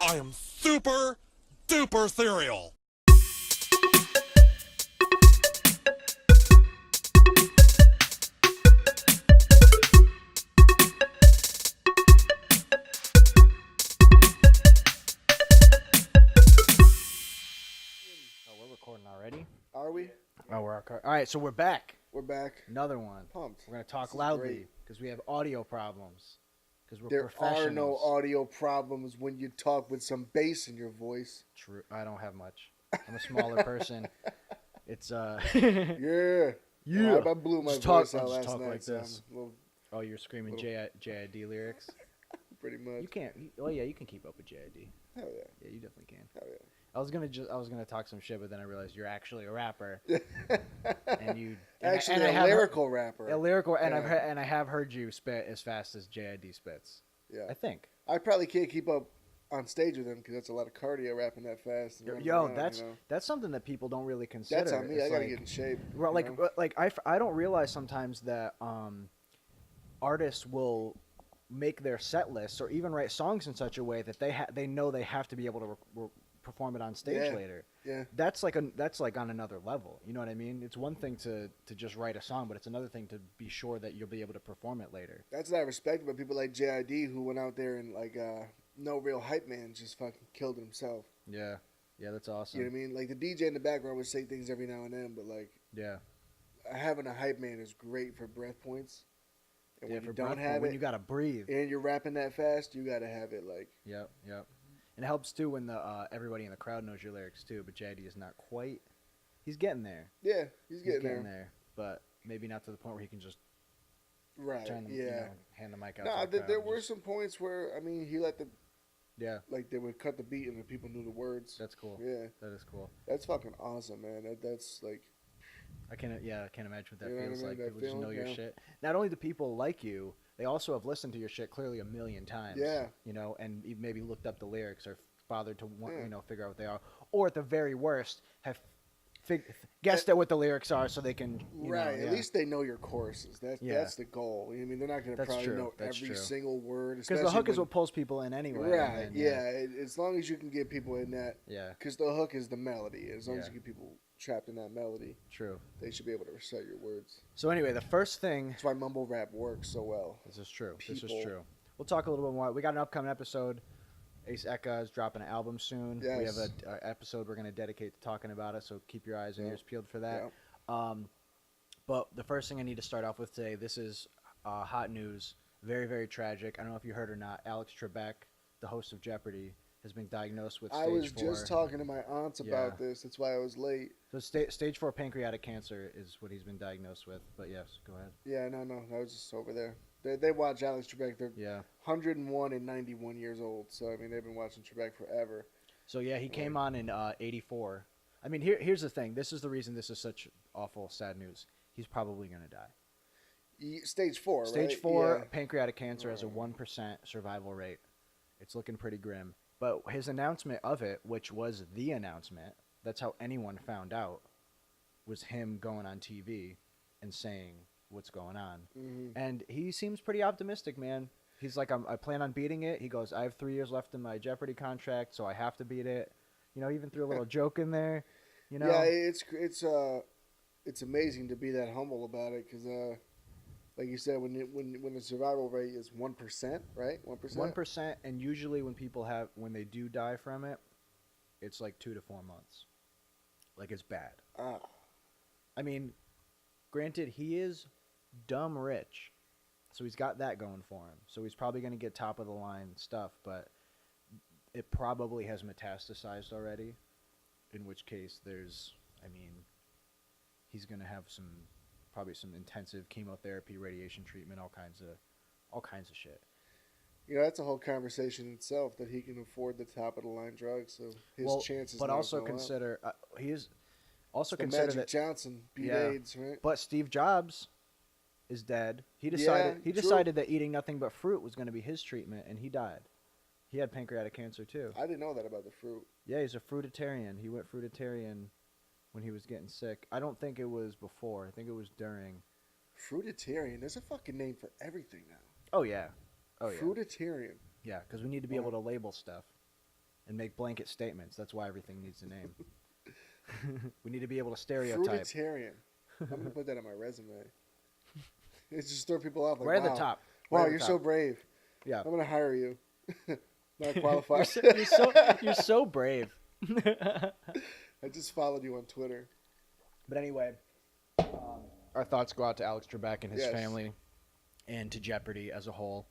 I am super duper cereal. Oh, we're recording already? Are we? Oh, we're all right. So we're back. We're back. Another one. Pumped. We're gonna talk This is loudly great. because we have audio problems. Because we're There are professionals. no audio problems when you talk with some bass in your voice. True. I don't have much. I'm a smaller person. It's Yeah. Yeah. I blew my Just talk- voice out I'll just last talk night. like so this. I'm a little, Oh, you're screaming JID lyrics. pretty much. You can't. Oh yeah, you can keep up with JID. Hell yeah. Yeah, you definitely can. Hell I was gonna talk some shit, but then I realized you're actually a rapper, yeah. and you Actually, and I a have lyrical rapper. a lyrical, and Yeah. I have heard you spit as fast as JID spits. Yeah. I think. I probably can't keep up on stage with him because that's a lot of cardio rapping that fast. And running Yo, around, that's you know? that's something that people don't really consider. That's on me. It's I gotta like, get in shape. well, you know? I don't realize sometimes that artists will make their set lists or even write songs in such a way that they know they have to be able to perform it on stage Yeah. later. Yeah. That's like on another level. You know what I mean? It's one thing to just write a song, but it's another thing to be sure that you'll be able to perform it later. That's what I respect about people like JID who went out there and like no real hype man just fucking killed himself. Yeah, that's awesome. You know what I mean? Like the DJ in the background would say things every now and then, but like Yeah. having a hype man is great for breath points. And when For you don't breath, have when it, you gotta breathe. and you're rapping that fast, you gotta have it like. Yep. And it helps too when the everybody in the crowd knows your lyrics too. But JD is not quite. He's getting there. Yeah, he's getting there. But maybe not to the point where he can just Right. turn the, Yeah. hand the mic out. No, to the crowd there and were just- some points where I mean he let the Yeah, like they would cut the beat and the people knew the words. that's cool. Yeah, That is cool. that's fucking awesome, man. That's like I can't imagine what that You know what I feels mean? like. That People just know feeling, your yeah. shit. Not only do people like you, they also have listened to your shit clearly a million times. Yeah. And you've maybe looked up the lyrics or bothered to Yeah. figure out what they are, or at the very worst have guessed at what the lyrics are so they can right. At least they know your choruses. That's the goal. I mean, they're not going to That's probably true. know That's every true. single word. Because the hook is what pulls people in anyway. Right. and then, Yeah. As long as you can get people in that. Yeah. Because the hook is the melody. As long as Yeah. you get people trapped in that melody, True. they should be able to recite your words. So anyway, the first thing. That's why mumble rap works so well. This is true. People. We'll talk a little bit more. We got an upcoming episode. Ace Eka is dropping an album soon. We have Yes. an episode we're going to dedicate to talking about it, so keep your eyes and Yeah. ears peeled for that. Yeah. But the first thing I need to start off with today, this is hot news. Very, very tragic. I don't know if you heard or not. Alex Trebek, the host of Jeopardy, has been diagnosed with stage 4. I was just talking to my aunts about this. That's why I was late. So stage 4 pancreatic cancer is what he's been diagnosed with. But yes, go ahead. Yeah, no. I was just over there. They watch Alex Trebek. They're Yeah. 101 and 91 years old. So, I mean, they've been watching Trebek forever. So yeah, he came on in '84. I mean, here's the thing. This is the reason this is such awful, sad news. He's probably gonna die. Stage 4, right? Stage 4 Yeah. pancreatic cancer has a 1% survival rate. It's looking pretty grim. But his announcement of it, which was the announcement, that's how anyone found out, was him going on TV and saying what's going on. Mhm. And he seems pretty optimistic, man. He's like, I plan on beating it. He goes, I have 3 years left in my Jeopardy contract, so I have to beat it. He even threw a little joke in there. Yeah, it's amazing to be that humble about it because, like you said, when the survival rate is 1%, right? 1%. 1%, and usually when they do die from it, it's like 2 to 4 months. Like it's bad. Ah. I mean, granted, he is dumb rich, so he's got that going for him. So he's probably going to get top of the line stuff, but it probably has metastasized already. In which case, he's going to have probably some intensive chemotherapy, radiation treatment, all kinds of shit. That's a whole conversation in itself that he can afford the top of the line drugs, so his chances. But now also go consider he is also up. The consider Magic that Johnson beat Yeah. AIDS, right? But Steve Jobs is dead. He Yeah, decided that eating nothing but fruit was going to be his treatment, and he died. He had pancreatic cancer too. I didn't know that about the fruit. Yeah, he's a fruitarian. He went fruitarian when he was getting sick. I don't think it was before. I think it was during. Fruitarian. There's a fucking name for everything now. Oh yeah. Fruitarian. Yeah, because we need to be able to label stuff. and make blanket statements. That's why everything needs a name. We need to be able to stereotype. Fruitarian. I'm gonna put that on my resume. It's just throw people off. Like, Wear wow, the top. Wow, Wear the you're top. so brave. Yeah. I'm gonna hire you. Not qualified. You're so brave. I just followed you on Twitter. But anyway, our thoughts go out to Alex Trebek and his Yes. family, and to Jeopardy as a whole.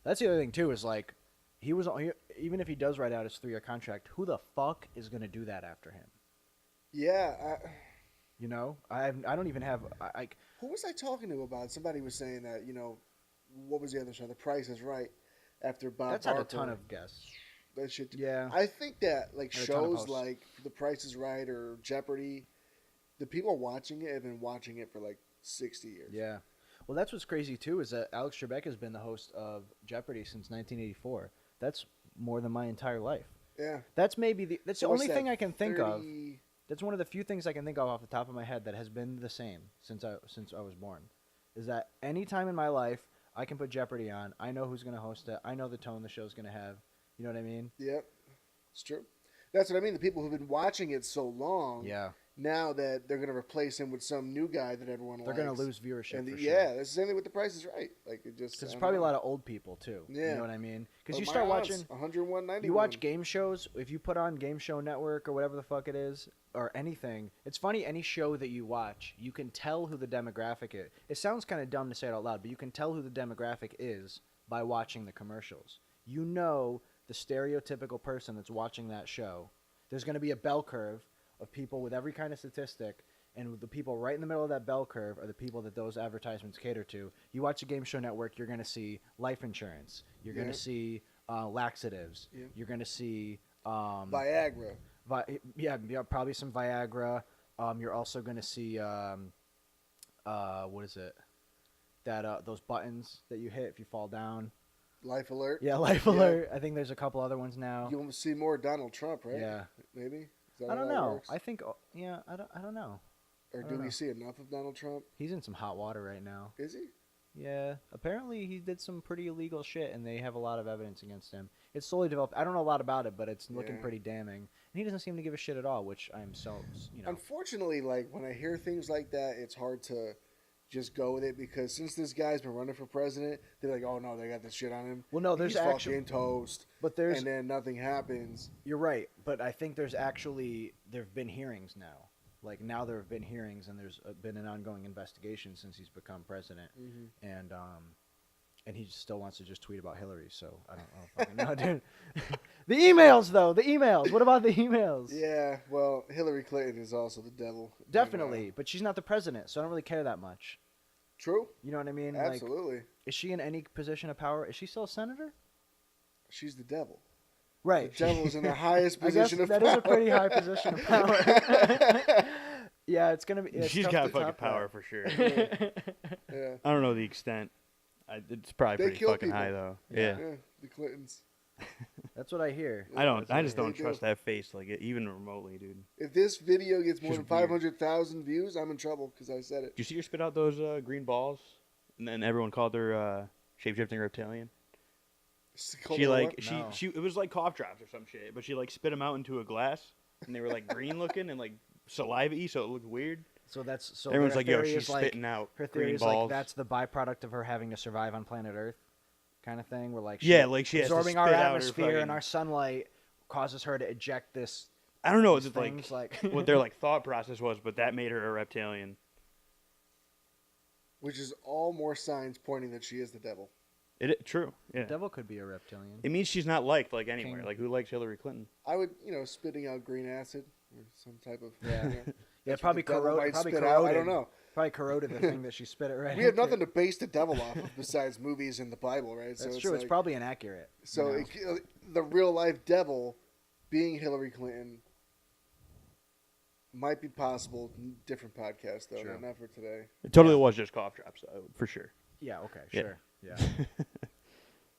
That's the other thing too. Is like, even if he does write out his 3-year contract, who the fuck is gonna do that after him? Yeah. You know, I don't even have. Who was I talking to about? Somebody was saying that, what was the other show? The Price is Right. After Bob That's Barker. had a ton of guests. That shit. Yeah. I think that like Had a ton of shows hosts. like The Price is Right or Jeopardy, the people watching it have been watching it for like 60 years. Yeah. Well, that's what's crazy too is that Alex Trebek has been the host of Jeopardy since 1984. That's more than my entire life. Yeah. That's maybe that's So the what's only that, thing I can think of. 30 That's one of the few things I can think of off the top of my head that has been the same since I was born. Is that any time in my life I can put Jeopardy on, I know who's going to host it, I know the tone the show's going to have. You know what I mean? Yep. It's true. That's what I mean. The people who've been watching it so long, Yeah. now that they're going to replace him with some new guy that everyone They're likes. going to lose viewership And for yeah, sure. that's the same thing with The Price is Right. Like it just. Because there's probably a lot of old people too. Yeah. You know what I mean? Because Like you my start aunts, watching. 101.91. You watch game shows. If you put on Game Show Network or whatever the fuck it is, or anything, it's funny. Any show that you watch, you can tell who the demographic is. It sounds kind of dumb to say it out loud, but you can tell who the demographic is by watching the commercials. You know the stereotypical person that's watching that show. There's going to be a bell curve of people with every kind of statistic, and the people right in the middle of that bell curve are the people that those advertisements cater to. You watch a Game Show Network, you're going to see life insurance. You're going to see laxatives. Yeah. You're going to see Viagra. yeah, probably some Viagra. You're also going to see what is it? That those buttons that you hit if you fall down. Life Alert. Yeah, Life Alert. I think there's a couple other ones now. You'll see more Donald Trump, right? Yeah. Maybe. Is that I don't how that know. works? I think yeah, I don't know. Or I do don't we know. see enough of Donald Trump? He's in some hot water right now. Is he? Yeah, apparently he did some pretty illegal shit, and they have a lot of evidence against him. It's slowly developed. I don't know a lot about it, but it's looking Yeah. pretty damning. And he doesn't seem to give a shit at all, which I'm so, Unfortunately, like when I hear things like that, it's hard to just go with it because since this guy's been running for president, they're like, "Oh no, they got this shit on him." Well, no, there's He's actually, fucking toast, but there's, and then nothing happens. you're right, but I think there've been hearings now. Like now there have been hearings, and there's been an ongoing investigation since he's become president, and he still wants to just tweet about Hillary. So I don't fucking know, dude. The emails, though, the emails. What about the emails? Yeah, well, Hillary Clinton is also the devil. Definitely, but she's not the president, so I don't really care that much. True. You know what I mean? Absolutely. Like, is she in any position of power? Is she still a senator? She's the devil. Right. The devil's in the highest I guess position of that power. is a pretty high position of power. Yeah, it's gonna be. It's She's tough got to fucking top power that. for sure. Yeah. I don't know the extent. It's probably They pretty kill fucking people. high though. Yeah. Yeah. Yeah, the Clintons. That's what I hear. I just They don't do. trust that face like even remotely, dude. If this video gets more She's than weird. 500,000 views, I'm in trouble because I said it. Did you see her spit out those green balls? And then everyone called her shape-shifting reptilian. She like No. she it was like cough drops or some shit, but she like spit them out into a glass, and they were like green looking and like saliva-y, so it looked weird. So that's so. Everyone's her like, "Yo, theory she's is like, spitting out her theory green is balls." like that's the byproduct of her having to survive on planet Earth, kind of thing. Where like Yeah, like she has to absorbing spit our out her atmosphere and fucking- our sunlight causes her to eject this. I don't know these what things, like like what their like thought process was, but that made her a reptilian. Which is all more signs pointing that she is the devil. True. Yeah. Devil could be a reptilian. It means she's not liked like anywhere. King. Like who likes Hillary Clinton? I would, spitting out green acid or some type of. Yeah. You know, Yeah, that's what probably the devil corroded. might Probably spit corroded. out. I don't know. Probably corroded the thing that she spit it right. We have into. nothing to base the devil off of besides movies and the Bible, right? That's true. It's like- probably inaccurate. So you know? the real life devil being Hillary Clinton might be possible. Different podcast though, True. not for today. It totally was just cough drops, though, for sure. Yeah. Okay. Yeah. Sure. Yeah.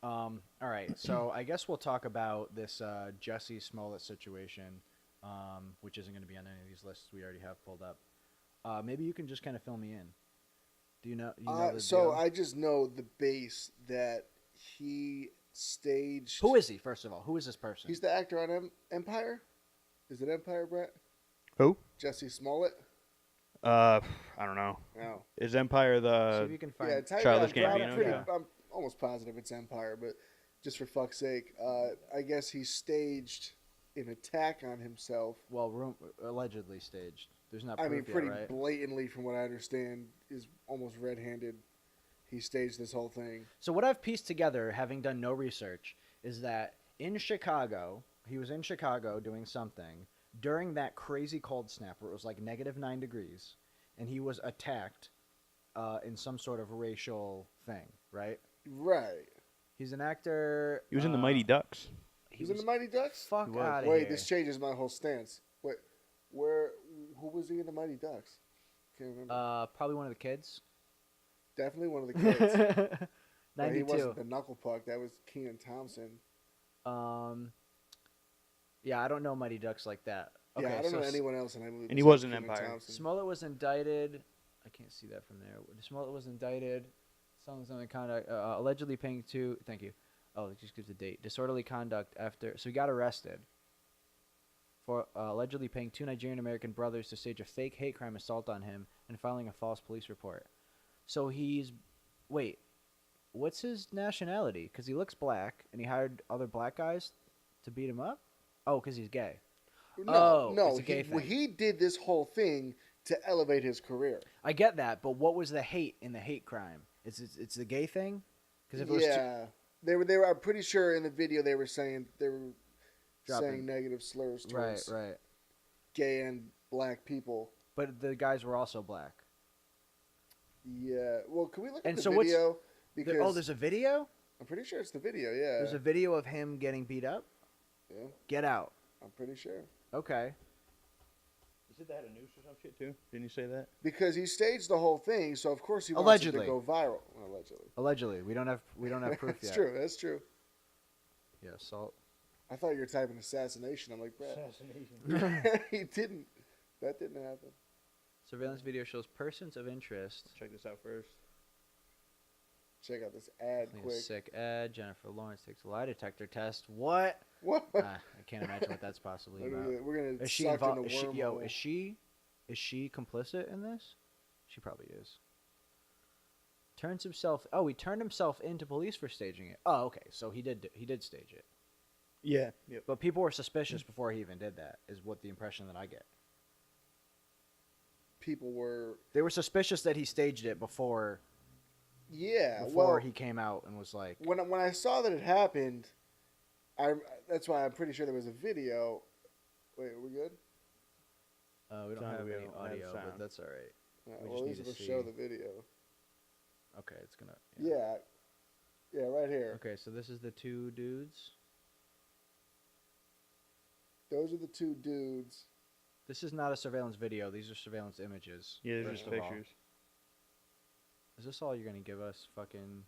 All right. So I guess we'll talk about this Jussie Smollett situation, which isn't going to be on any of these lists we already have pulled up. Maybe you can just kind of fill me in. Do you know? The So deal? I just know the base that he staged. Who is he? First of all, who is this person? He's the actor on Empire. Is it Empire, Brett? Who? Jussie Smollett. I don't know. No. Is Empire See the? if you can find. Yeah, type Childish it out. Gambino, yeah. I'm almost positive it's Empire, but just for fuck's sake, I guess he staged an attack on himself. Well, allegedly staged. There's not. I Proof mean, pretty yet, right? blatantly, from what I understand, is almost red-handed. He staged this whole thing. So what I've pieced together, having done no research, is that in Chicago, he was in Chicago doing something during that crazy cold snap where it was like -9 degrees, and he was attacked in some sort of racial thing, right? Right. He's an actor. He was in the Mighty Ducks. He was in the Mighty Ducks? Fuck He was. out of Wait, here. this changes my whole stance. Wait, who was he in the Mighty Ducks? Can't remember. Probably one of the kids. Definitely one of the kids. But 92. he wasn't the knuckle puck. That was Kenan Thompson. Yeah, I don't know Mighty Ducks like that. Okay, Yeah, I don't so know anyone else in that movie. And he besides was in Kenan Empire. Thompson. Smollett was indicted. I can't see that from there. Smollett was indicted. Something conduct. Allegedly paying two. Thank you. Oh, it just gives the date. Disorderly conduct after. So he got arrested for allegedly paying two Nigerian American brothers to stage a fake hate crime assault on him and filing a false police report. So he's. Wait. What's his nationality? Because he looks black and he hired other black guys to beat him up? Oh, because he's gay. No, it's a gay thing. he did this whole thing to elevate his career. I get that, but what was the hate in the hate crime? It's the gay thing? Because if it was they were. I'm pretty sure in the video they were saying Dropping. saying negative slurs towards right. gay and black people. But the guys were also black. Yeah. Well, can we look And at so the what's- video? Because There's a video? I'm pretty sure it's the video. Yeah. There's a video of him getting beat up? Yeah, Get out. I'm pretty sure. Okay. You said they had a noose or some shit too? Didn't you say that? Because he staged the whole thing, so of course he wants Allegedly. it to go viral. Allegedly. Allegedly. We don't have proof That's yet. true. That's true. Yeah, assault. I thought you were typing assassination. I'm like, Brad. Assassination. He didn't. That didn't happen. Surveillance video shows persons of interest. Check this out first. Check out this ad Clean a quick. sick ad. Jennifer Lawrence takes a lie detector test. What? What? I can't imagine what that's possibly about. We're gonna Is she suck in involved? the wormhole. Is she complicit in this? She probably is. Turns himself. Oh, he turned himself into police for staging it. Oh, okay. So he did stage it. Yeah. Yep. But people were suspicious before he even did that. Is what the impression that I get. People were. They were suspicious that he staged it before. Yeah. Before well, he came out and was like, when I saw that it happened, that's why I'm pretty sure there was a video. Wait, are we good? we don't Sound have we any don't have audio, but sound. that's all right. We well, just at need least to it'll show see. the video. Okay, it's gonna. Yeah, right here. Okay, so this is the two dudes. Those are the two dudes. This is not a surveillance video. These are surveillance images. Yeah, there's first just of all. pictures. Is this all you're gonna give us, fucking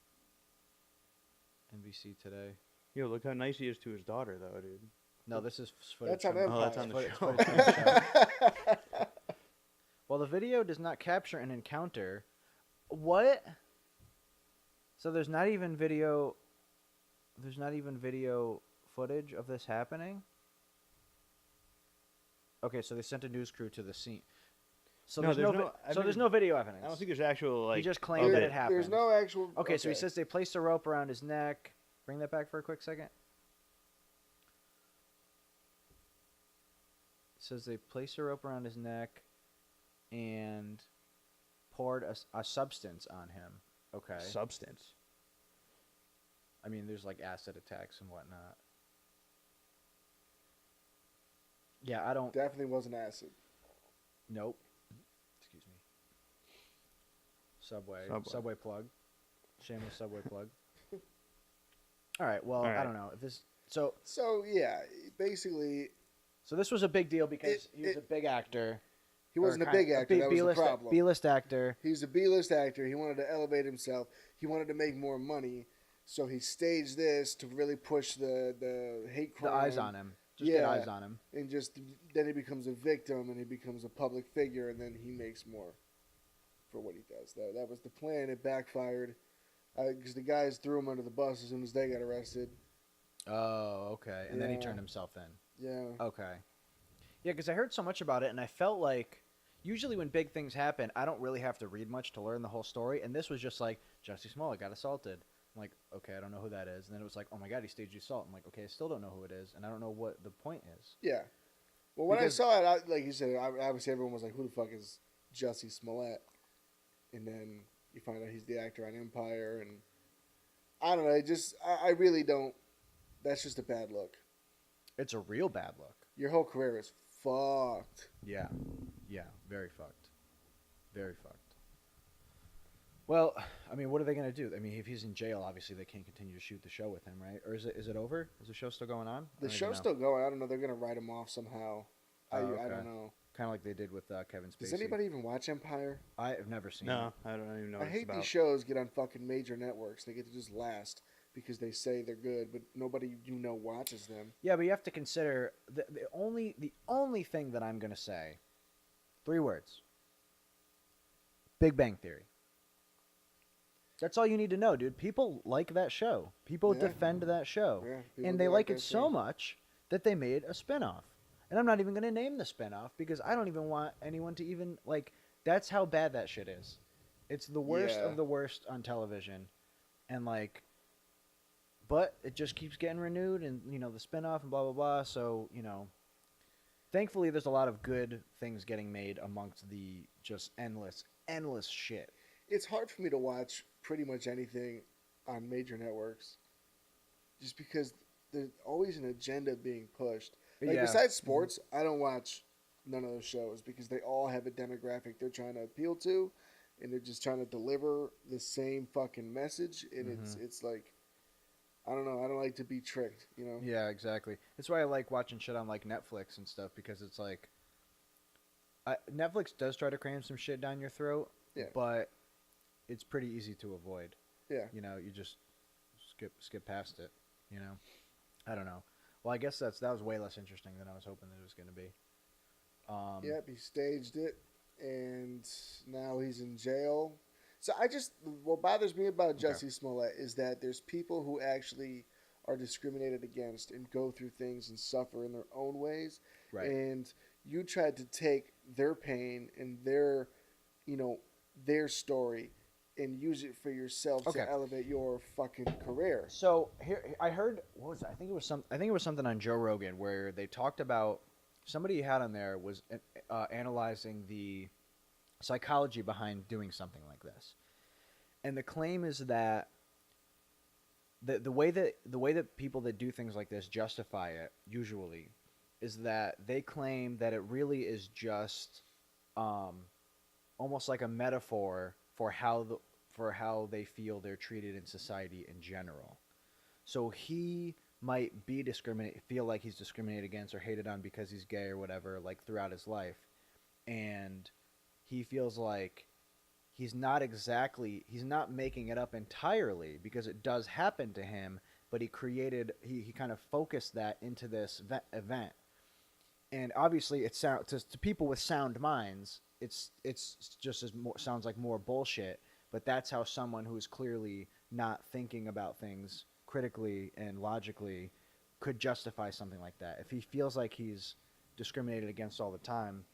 NBC today? Yo, look how nice he is to his daughter, though, dude. No, this is footage. That's on from- Oh, that's Empire. on the footage- show. footage from the show. Well, the video does not capture an encounter. What? So there's not even video. There's not even video footage of this happening. Okay, so they sent a news crew to the scene. So No, there's there's no. no- I've So there's never- no video evidence. I don't think there's actual, like... He just claimed of that it. it happened. There's no actual. Okay, so he says they placed a rope around his neck. Bring that back for a quick second. It says they placed a rope around his neck and poured a substance on him. Okay. Substance. I mean, there's like acid attacks and whatnot. Yeah, I don't. Definitely wasn't acid. Nope. Excuse me. Subway. Subway. Subway plug. Shameless Subway plug. All right. Well, All right. I don't know if this. So So yeah, basically, this was a big deal because he was it- a big actor. he wasn't Or a big kind- actor. That was the B-list, problem. B-list actor. He was a B-list actor. He wanted to elevate himself. He wanted to make more money. So he staged this to really push the hate The crime. eyes on him. Just get Yeah. eyes on him. And just then he becomes a victim and he becomes a public figure and then he makes more for what he does. That was the plan. It backfired because the guys threw him under the bus as soon as they got arrested. Oh, okay. And then he Yeah. turned himself in. Yeah. Okay. Yeah, because I heard so much about it, and I felt like usually when big things happen, I don't really have to read much to learn the whole story. And this was just like Jussie Smollett got assaulted. I'm like, okay, I don't know who that is. And then it was like, oh my god, he staged assault. I'm like, okay, I still don't know who it is, and I don't know what the point is. Yeah. Well, when Because- I saw it, like you said, obviously everyone was like, "Who the fuck is Jussie Smollett?" And then you find out he's the actor on Empire, and I don't know. I really don't. That's just a bad look. It's a real bad look. Your whole career is fucked. Yeah, yeah, very fucked, very fucked. Well, I mean, what are they gonna do? I mean, if he's in jail, obviously they can't continue to shoot the show with him, right? Or is it over? Is the show still going on? The show's still going. I don't know. They're gonna write him off somehow. I okay. don't know. Kind of like they did with Kevin Spacey. Does anybody even watch Empire? I have never seen it. No, I don't even know I what it's hate about. these shows get on fucking major networks. They get to just last because they say they're good, but nobody watches them. Yeah, but you have to consider the only thing that I'm gonna say. 3 words. Big Bang Theory. That's all you need to know, dude. People like that show. People Yeah. defend that show. Yeah, people And do they like that it so show. much that they made a spin-off. And I'm not even going to name the spin-off because I don't even want anyone to even, like, that's how bad that shit is. It's the worst Yeah. of the worst on television. And, like, but it just keeps getting renewed and, you know, the spin-off and blah, blah, blah. So, you know, thankfully there's a lot of good things getting made amongst the just endless shit. It's hard for me to watch pretty much anything on major networks just because there's always an agenda being pushed. Like, Yeah. besides sports, I don't watch none of those shows because they all have a demographic they're trying to appeal to, and they're just trying to deliver the same fucking message. And it's like, I don't know. I don't like to be tricked, you know? Yeah, exactly. That's why I like watching shit on like Netflix and stuff because it's like Netflix does try to cram some shit down your throat, Yeah. but it's pretty easy to avoid. Yeah. You know, you just skip past it. You know, I don't know. Well, I guess that was way less interesting than I was hoping it was going to be. Yep, he staged it, and now he's in jail. So what bothers me about Jussie Smollett is that there's people who actually are discriminated against and go through things and suffer in their own ways. Right. And you tried to take their pain and their story and use it for yourself Okay. to elevate your fucking career. So here I heard what was it? I think it was something on Joe Rogan where they talked about somebody he had on there was analyzing the psychology behind doing something like this, and the claim is that the way that people that do things like this justify it usually is that they claim that it really is just almost like a metaphor for how they feel they're treated in society in general. So he might feel like he's discriminated against or hated on because he's gay or whatever, like throughout his life, and he feels like he's not making it up entirely because it does happen to him, but he kind of focused that into this event. And obviously, to people with sound minds, it's just sounds like more bullshit. But that's how someone who's clearly not thinking about things critically and logically could justify something like that. If he feels like he's discriminated against all the time,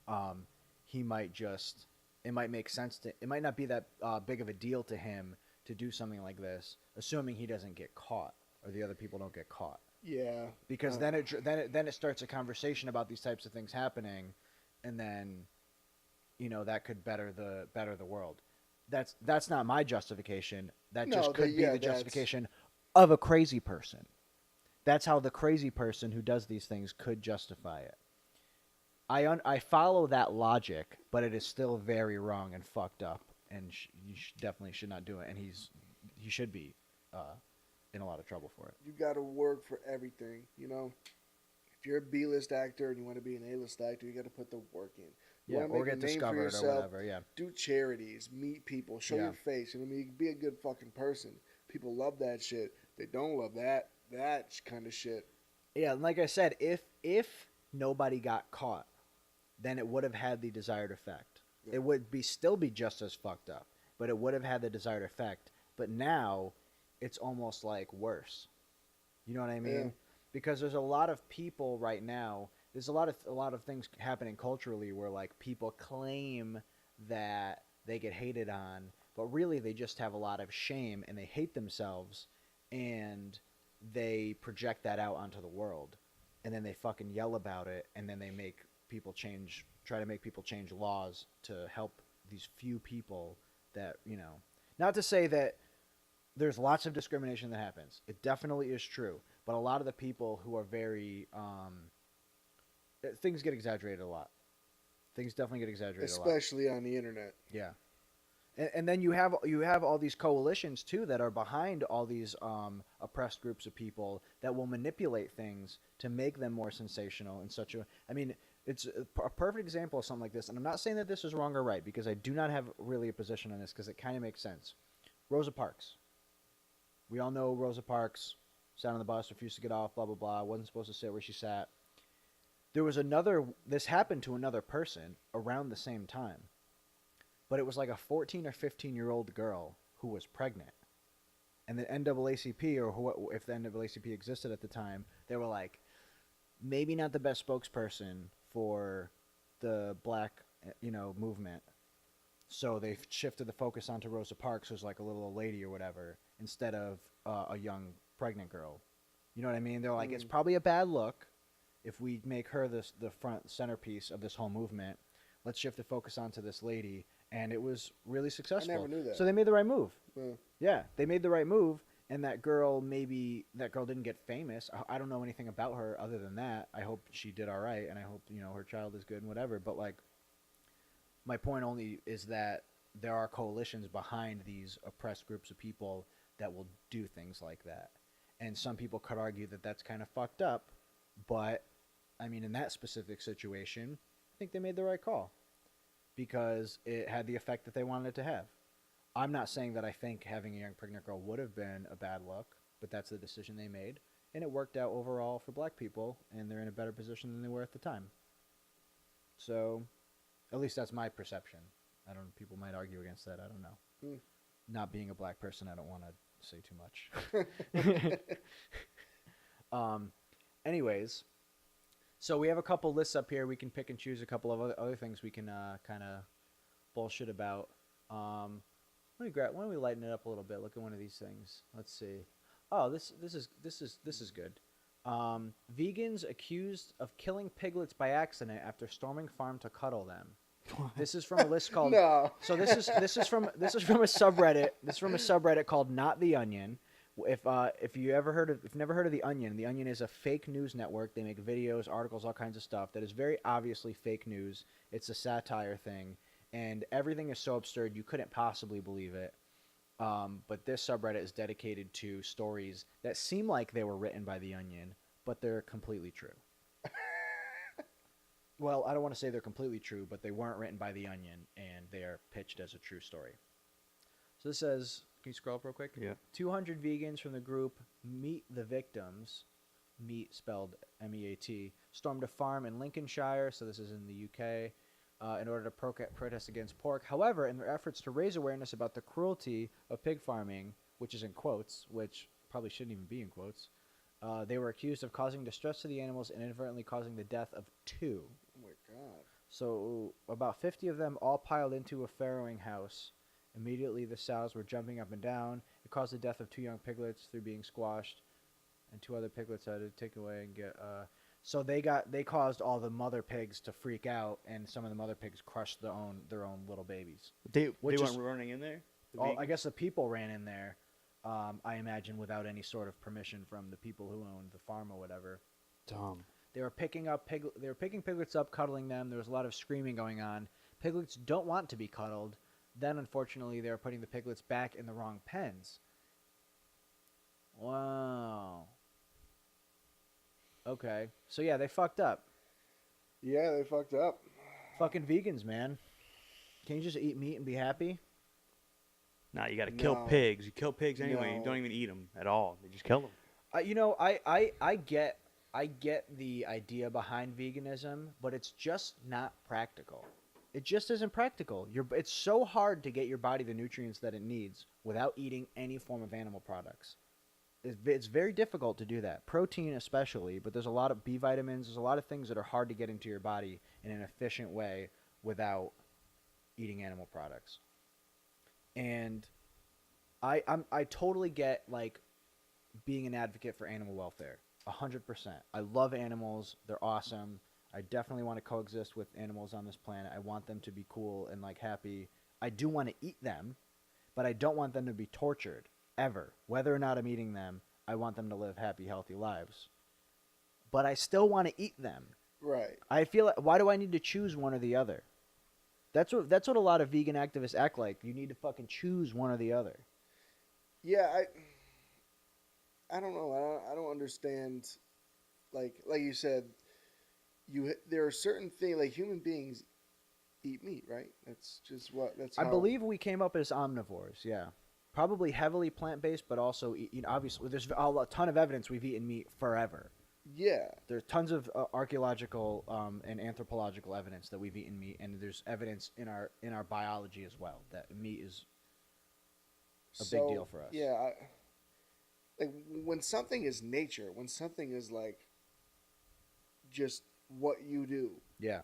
it might make sense it might not be that big of a deal to him to do something like this, assuming he doesn't get caught or the other people don't get caught. Yeah. Because then it starts a conversation about these types of things happening, and then, you know, that could better the world. That's not my justification. That just could be the justification of a crazy person. That's how the crazy person who does these things could justify it. I follow that logic, but it is still very wrong and fucked up, and you definitely should not do it. And he should be in a lot of trouble for it. You got to work for everything, you know. If you're a B-list actor and you want to be an A-list actor, you got to put the work in. You Yeah, wanna or make a get name for discovered yourself, or whatever. Yeah. do charities, meet people, show Yeah. your face. You know what I mean? Be a good fucking person. People love that shit. They don't love that kind of shit. Yeah, and like I said, if nobody got caught, then it would have had the desired effect. Yeah. It would still be just as fucked up, but it would have had the desired effect. But now, it's almost like worse. You know what I mean? Yeah. Because there's a lot of people right now. There's a lot of things happening culturally where like people claim that they get hated on, but really they just have a lot of shame and they hate themselves, and they project that out onto the world, and then they fucking yell about it, and then they make people try to make people change laws to help these few people that, you know, not to say that there's lots of discrimination that happens. It definitely is true. But a lot of the people who are very, things get exaggerated a lot. Things definitely get exaggerated a lot. Especially on the internet. Yeah. And then you have all these coalitions too that are behind all these oppressed groups of people that will manipulate things to make them more sensational in such a. I mean, it's a perfect example of something like this. And I'm not saying that this is wrong or right because I do not have really a position on this because it kind of makes sense. Rosa Parks. We all know Rosa Parks sat on the bus, refused to get off, blah blah blah. Wasn't supposed to sit where she sat. There was another. This happened to another person around the same time. But it was like a 14 or 15-year-old girl who was pregnant. And the NAACP, or if the NAACP existed at the time, they were like, maybe not the best spokesperson for the black, movement. So they shifted the focus onto Rosa Parks, who's like a little old lady or whatever, instead of a young pregnant girl. You know what I mean? They're like, it's probably a bad look if we make her the front centerpiece of this whole movement. Let's shift the focus onto this lady. And it was really successful. I never knew that. So they made the right move. Yeah. Yeah, they made the right move. And that girl didn't get famous. I don't know anything about her other than that. I hope she did all right, and I hope her child is good and whatever. But like, my point only is that there are coalitions behind these oppressed groups of people that will do things like that. And some people could argue that that's kind of fucked up. But I mean, in that specific situation, I think they made the right call. Because it had the effect that they wanted it to have. I'm not saying that I think having a young pregnant girl would have been a bad look, but that's the decision they made. And it worked out overall for black people, and they're in a better position than they were at the time. So, at least that's my perception. People might argue against that, I don't know. Not being a black person, I don't want to say too much. Anyways... So we have a couple lists up here. We can pick and choose a couple of other things we can kind of bullshit about. Why don't we lighten it up a little bit? Look at one of these things. Let's see. Oh, this is good. Vegans accused of killing piglets by accident after storming farm to cuddle them. This is from a list called. No. So this is from a subreddit. This is from a subreddit called Not the Onion. If you've never heard of The Onion is a fake news network. They make videos, articles, all kinds of stuff that is very obviously fake news. It's a satire thing, and everything is so absurd you couldn't possibly believe it. But this subreddit is dedicated to stories that seem like they were written by The Onion, but they're completely true. Well, I don't want to say they're completely true, but they weren't written by The Onion, and they are pitched as a true story. So this says... Can you scroll up real quick? Yeah. 200 vegans from the group Meet the Victims, meat spelled M-E-A-T, stormed a farm in Lincolnshire, so this is in the UK, in order to protest against pork. However, in their efforts to raise awareness about the cruelty of pig farming, which is in quotes, which probably shouldn't even be in quotes, they were accused of causing distress to the animals and inadvertently causing the death of 2. Oh my God. So about 50 of them all piled into a farrowing house. Immediately, the sows were jumping up and down. It caused the death of 2 young piglets through being squashed, and 2 other piglets had to take away and get. So they caused all the mother pigs to freak out, and some of the mother pigs crushed their own little babies. They weren't running in there. I guess the people ran in there. I imagine without any sort of permission from the people who owned the farm or whatever. Dumb. They were picking piglets up, cuddling them. There was a lot of screaming going on. Piglets don't want to be cuddled. Then, unfortunately, they were putting the piglets back in the wrong pens. Wow. Okay. So, yeah, they fucked up. Yeah, they fucked up. Fucking vegans, man. Can you just eat meat and be happy? Nah, you gotta kill pigs. You kill pigs anyway. No. You don't even eat them at all. They just kill them. I get the idea behind veganism, but it's just not practical. It just isn't practical. It's so hard to get your body the nutrients that it needs without eating any form of animal products. It's very difficult to do that. Protein especially, but there's a lot of B vitamins. There's a lot of things that are hard to get into your body in an efficient way without eating animal products. And I totally get like being an advocate for animal welfare, 100%. I love animals; they're awesome. I definitely want to coexist with animals on this planet. I want them to be cool and like happy. I do want to eat them, but I don't want them to be tortured ever. Whether or not I'm eating them, I want them to live happy, healthy lives. But I still want to eat them. Right. I feel like, why do I need to choose one or the other? That's what a lot of vegan activists act like. You need to fucking choose one or the other. Yeah, I don't know. I don't understand. Like you said, there are certain things like human beings eat meat, right? That's just what that's. I how, believe we came up as omnivores. Yeah, probably heavily plant based, but also obviously there's a ton of evidence we've eaten meat forever. Yeah, There's tons of archaeological and anthropological evidence that we've eaten meat, and there's evidence in our biology as well that meat is a big deal for us. Yeah, like when something is nature, when something is like just what you do, Yeah.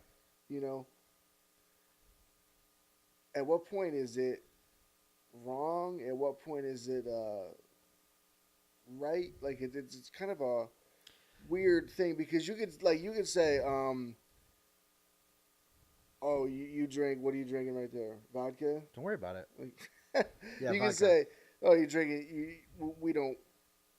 you know, at what point is it wrong? At what point is it right? Like it's kind of a weird thing because you could say, oh, you drink. What are you drinking right there? Vodka. Don't worry about it. Like, Yeah, you vodka. can say, oh, you drink it. We don't.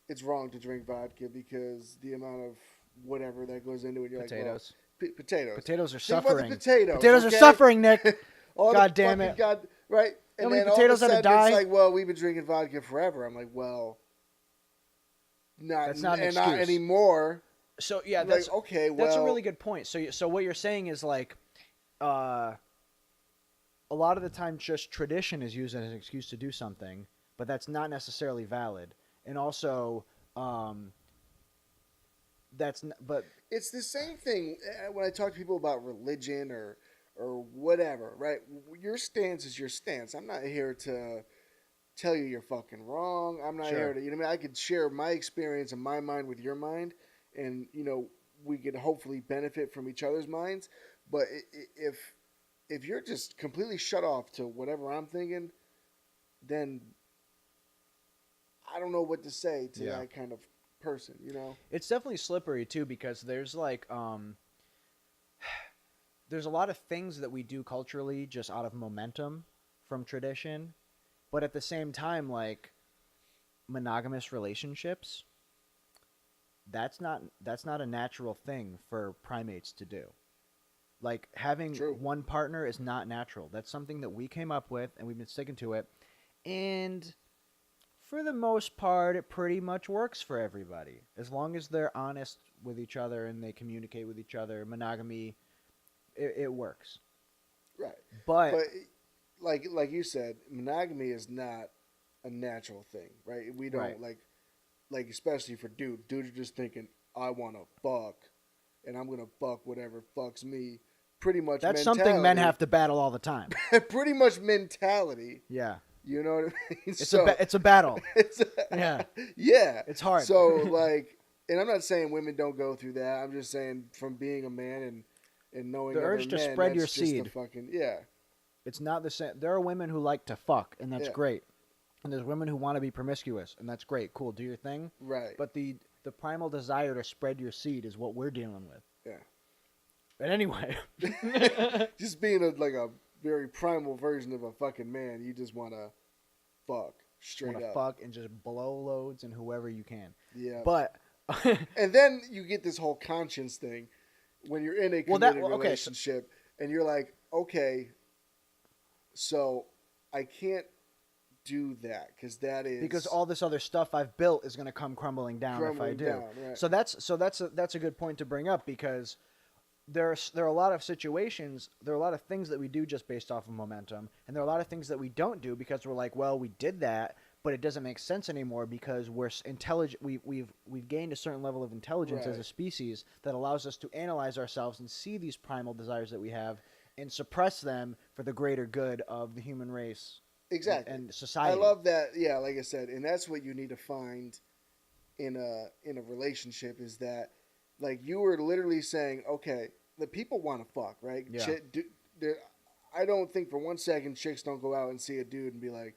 It's wrong to drink vodka because the amount of whatever that goes into it. You're Potatoes. Like, well, potatoes. Potatoes are Think about suffering. the potatoes. Potatoes okay? are suffering, Nick. All God the damn fucking it. God, right? How And many then all of a potatoes had to sudden die? it's like, well, we've been drinking vodka forever. I'm like, well, That's not an not excuse. anymore. So yeah, Like, that's okay. Well, that's a really good point. So what you're saying is like, a lot of the time, just tradition is used as an excuse to do something, but that's not necessarily valid. And also, but it's the same thing when I talk to people about religion or whatever, right? Your stance is your stance. I'm not here to tell you you're fucking wrong. I'm not Sure. here to, you know what I mean? I could share my experience and my mind with your mind, and, you know, we could hopefully benefit from each other's minds. But if you're just completely shut off to whatever I'm thinking, then I don't know what to say to Yeah. that kind of person, you know? it's definitely slippery too because there's like there's a lot of things that we do culturally just out of momentum from tradition, but at the same time, like monogamous relationships, that's not a natural thing for primates to do. Like having True. one partner is not natural. That's something that we came up with and we've been sticking to it. And for the most part, it pretty much works for everybody. As long as they're honest with each other and they communicate with each other, monogamy, it works. Right. But like you said, monogamy is not a natural thing, right? We don't Right. like especially for dudes are just thinking, I want to fuck, and I'm gonna fuck whatever fucks me. Pretty much. that's something men have to battle all the time. Pretty much mentality. Yeah. You know what I mean? It's a battle. It's Yeah. Yeah. It's hard. So like, and I'm not saying women don't go through that. I'm just saying from being a man and knowing The other urge to men, spread your that's just seed. the fucking yeah. It's not the same. There are women who like to fuck, and that's Yeah. great. And there's women who want to be promiscuous, and that's great. Cool, do your thing. Right. But the primal desire to spread your seed is what we're dealing with. Yeah. But anyway, Just being a very primal version of a fucking man, you just want to fuck straight want to up. fuck and just blow loads and whoever you can. Yeah. But And then you get this whole conscience thing when you're in a committed relationship, and you're like, okay, so I can't do that because all this other stuff I've built is going to come crumbling down if I do. Right. So that's a good point to bring up because there are a lot of situations, there are a lot of things that we do just based off of momentum, and there are a lot of things that we don't do because we're like, well, we did that, but it doesn't make sense anymore because we're intelligent. We've gained a certain level of intelligence as a species that allows us to analyze ourselves and see these primal desires that we have and suppress them for the greater good of the human race. Exactly. And society. I love that. Yeah, like I said, and that's what you need to find in a relationship is that like you were literally saying, okay, the people want to fuck, right? Yeah. I don't think for 1 second chicks don't go out and see a dude and be like,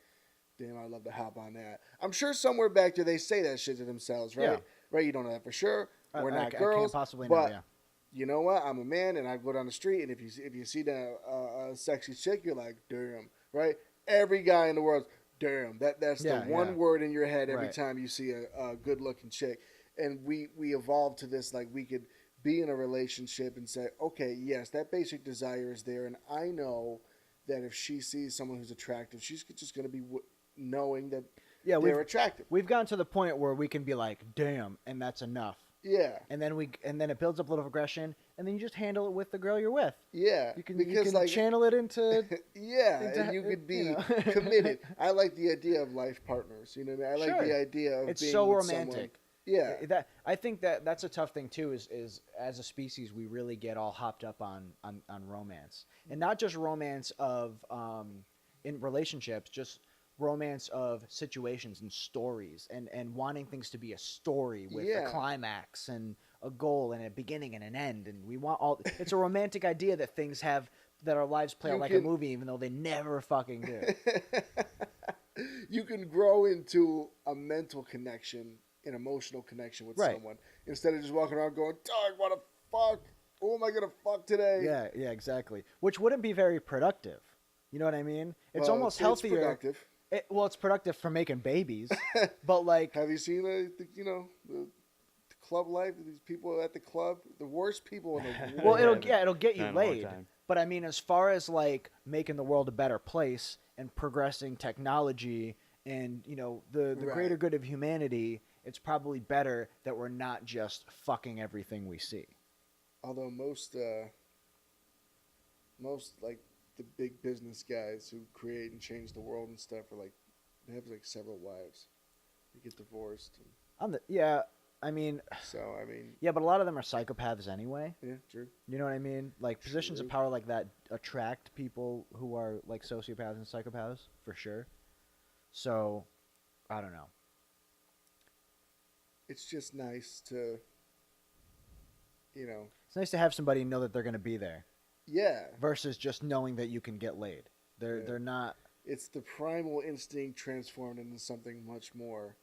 damn, I'd love to hop on that. I'm sure somewhere back there they say that shit to themselves, right? Yeah. Right? You don't know that for sure. We're not I girls. can't possibly but know, yeah. you know what? I'm a man, and I go down the street, and if you see a sexy chick, you're like, damn, right? Every guy in the world, damn. That's Yeah, the one yeah. word in your head every Right. time you see a good looking chick. And we evolved to this like we could be in a relationship and say, okay, yes, that basic desire is there, and I know that if she sees someone who's attractive, she's just going to be knowing that Yeah, they're attractive. We've gotten to the point where we can be like, damn, and that's enough. Yeah. And then it builds up a little aggression, and then you just handle it with the girl you're with. Yeah. You can like, channel it into yeah, into- and you could be you know. committed. I like the idea of life partners. You know what I mean? I like Sure. the idea of It's being so with romantic. someone. Yeah. That I think that's a tough thing too. Is as a species we really get all hopped up on romance, and not just romance of in relationships, just romance of situations and stories, and wanting things to be a story with Yeah. a climax and a goal and a beginning and an end, and we want all. It's a romantic idea that things have that our lives play out You like can- a movie, even though they never fucking do. You can grow into a mental connection, an emotional connection with Right. someone instead of just walking around going, "Dog, what a fuck? Who am I gonna fuck today?" Yeah, exactly. Which wouldn't be very productive. You know what I mean? It's Well, almost it's healthier. productive. It's productive for making babies, but like, Have you seen the club life? These people at the club, the worst people in the world. well, Yeah, it'll get you not in a long laid. time. But I mean, as far as like making the world a better place and progressing technology and the Right. greater good of humanity, it's probably better that we're not just fucking everything we see. Although most like the big business guys who create and change the world and stuff are like they have like several wives. They get divorced. I mean, So I mean, yeah, but a lot of them are psychopaths anyway. yeah, true. You know what I mean? Like positions of True. power like that attract people who are like sociopaths and psychopaths for sure. So, I don't know. It's just nice to, It's nice to have somebody know that they're going to be there yeah. versus just knowing that you can get laid. Yeah. They're not It's the primal instinct transformed into something much more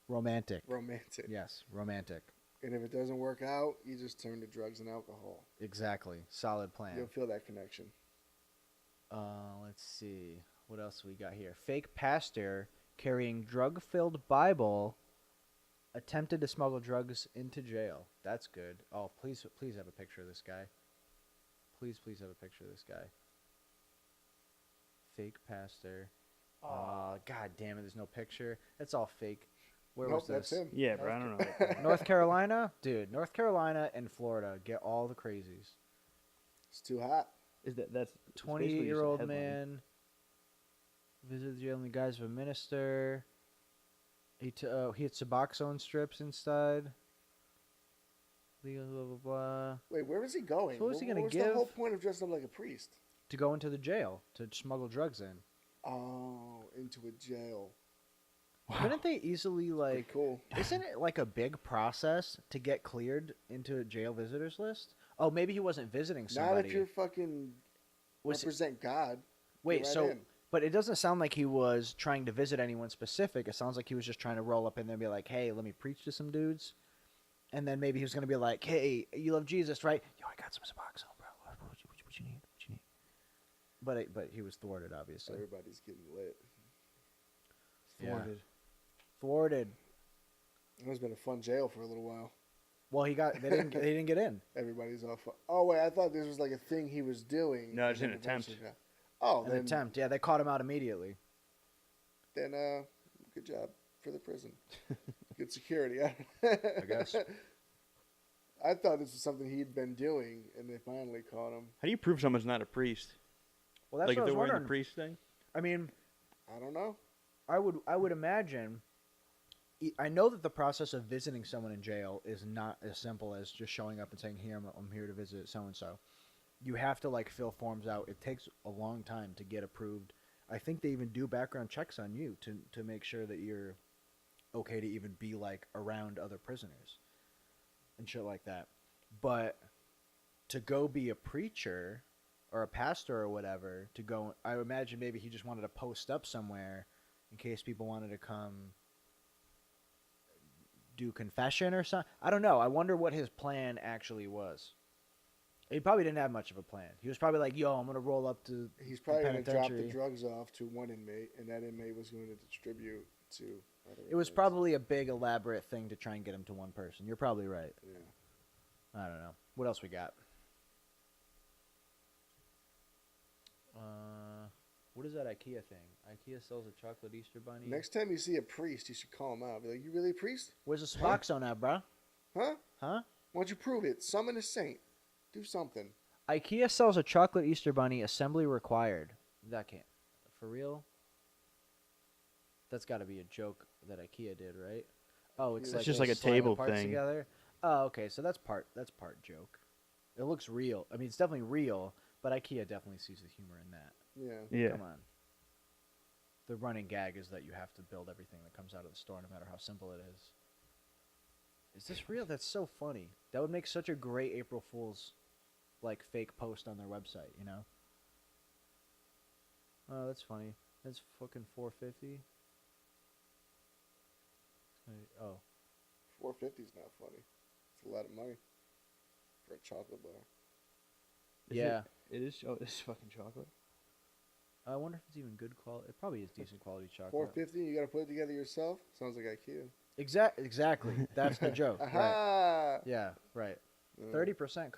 romantic. romantic. Yes, romantic. And if it doesn't work out, you just turn to drugs and alcohol. Exactly. Solid plan. You'll feel that connection. Let's see. What else we got here? Fake pastor carrying drug-filled Bible attempted to smuggle drugs into jail. That's good. Oh, please have a picture of this guy. Please have a picture of this guy. Fake pastor. God damn it, there's no picture. That's all fake. Where Nope, was this? that's him. Yeah, bro. I don't know. North Carolina? Dude, North Carolina and Florida get all the crazies. It's too hot. Is that's it's basically just a 28-year-old headline. man visited the jail in the guise of a minister. He had Suboxone strips inside. Legal blah blah blah. Wait, where was he going? So what was he gonna What's give? the whole point of dressing up like a priest? To go into the jail to smuggle drugs in. Oh, into a jail. Couldn't they easily Pretty cool. Isn't it like a big process to get cleared into a jail visitors list? Oh, maybe he wasn't visiting somebody. Not if you're fucking Was he- represent God. Wait, Get right so in. but it doesn't sound like he was trying to visit anyone specific. It sounds like he was just trying to roll up in there and be like, "Hey, let me preach to some dudes." And then maybe he was going to be like, "Hey, you love Jesus, right? Yo, I got some Suboxone, bro. What you need? What you need?" But he was thwarted, obviously. Everybody's getting lit. Yeah. Thwarted. It's been a fun jail for a little while. Well, they didn't get in. Everybody's off. Oh wait, I thought this was like a thing he was doing. No, it's and an then attempt. eventually got- Oh, An then, attempt. Yeah, they caught him out immediately. Then good job for the prison. Good security. I guess. I thought this was something he'd been doing, and they finally caught him. How do you prove someone's not a priest? Well, that's Like if what I they're was wearing wondering. the priest thing? I mean, I don't know. I would imagine. I know that the process of visiting someone in jail is not as simple as just showing up and saying, "Here, I'm here to visit so and so." You have to like fill forms out. It takes a long time to get approved. I think they even do background checks on you to make sure that you're okay to even be like around other prisoners and shit like that. But to go be a preacher or a pastor or whatever, to go, I imagine maybe he just wanted to post up somewhere in case people wanted to come do confession or something. I don't know. I wonder what his plan actually was. He probably didn't have much of a plan. He was probably like, yo, I'm going to roll up to He's probably the going to drop the penitentiary. drugs off to one inmate, and that inmate was going to distribute to other It was inmates. probably a big, elaborate thing to try and get him to one person. You're probably right. Yeah. I don't know. What else we got? What is that IKEA thing? IKEA sells a chocolate Easter bunny. Next time you see a priest, you should call him out. Be like, you really a priest? Where's the Suboxone at, bro? Huh? Huh? Why don't you prove it? Summon a saint. Do something. IKEA sells a chocolate Easter bunny, assembly required. That can't. For real? That's got to be a joke that IKEA did, right? Oh, it's It's just they like a slide the table parts thing. together. Oh, okay. So that's part joke. It looks real. I mean, it's definitely real, but IKEA definitely sees the humor in that. Yeah. Yeah. Come on. The running gag is that you have to build everything that comes out of the store, no matter how simple it is. Is this real? That's so funny. That would make such a great April Fool's, like, fake post on their website, you know? Oh, that's funny. That's fucking $4.50. Oh, $4.50 is not funny. It's a lot of money for a chocolate bar. yeah. It is. Oh, it's fucking chocolate. I wonder if it's even good quality. It probably is decent quality chocolate. $4.50. You got to put it together yourself. Sounds like IKEA. Exactly. That's the joke. Right. Aha! Yeah. Right. 30%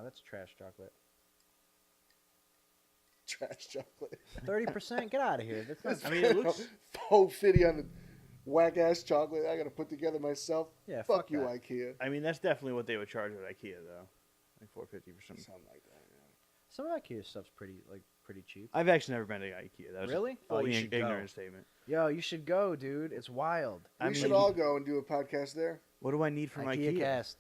that's trash chocolate. Trash chocolate. 30%. Get out of here. That's not. I mean, it looks. $4.50 on the whack ass chocolate. I got to put together myself. Yeah. Fuck you, that. IKEA. I mean, that's definitely what they would charge at IKEA, though. Like $4.50 for something. Something like that. Yeah. Some of IKEA stuff's pretty cheap. I've actually never been to IKEA. That was Really? a fully you should go. ignorant statement. Yo, you should go, dude. It's wild. We should all go and do a podcast there. What do I need from IKEA? Cast.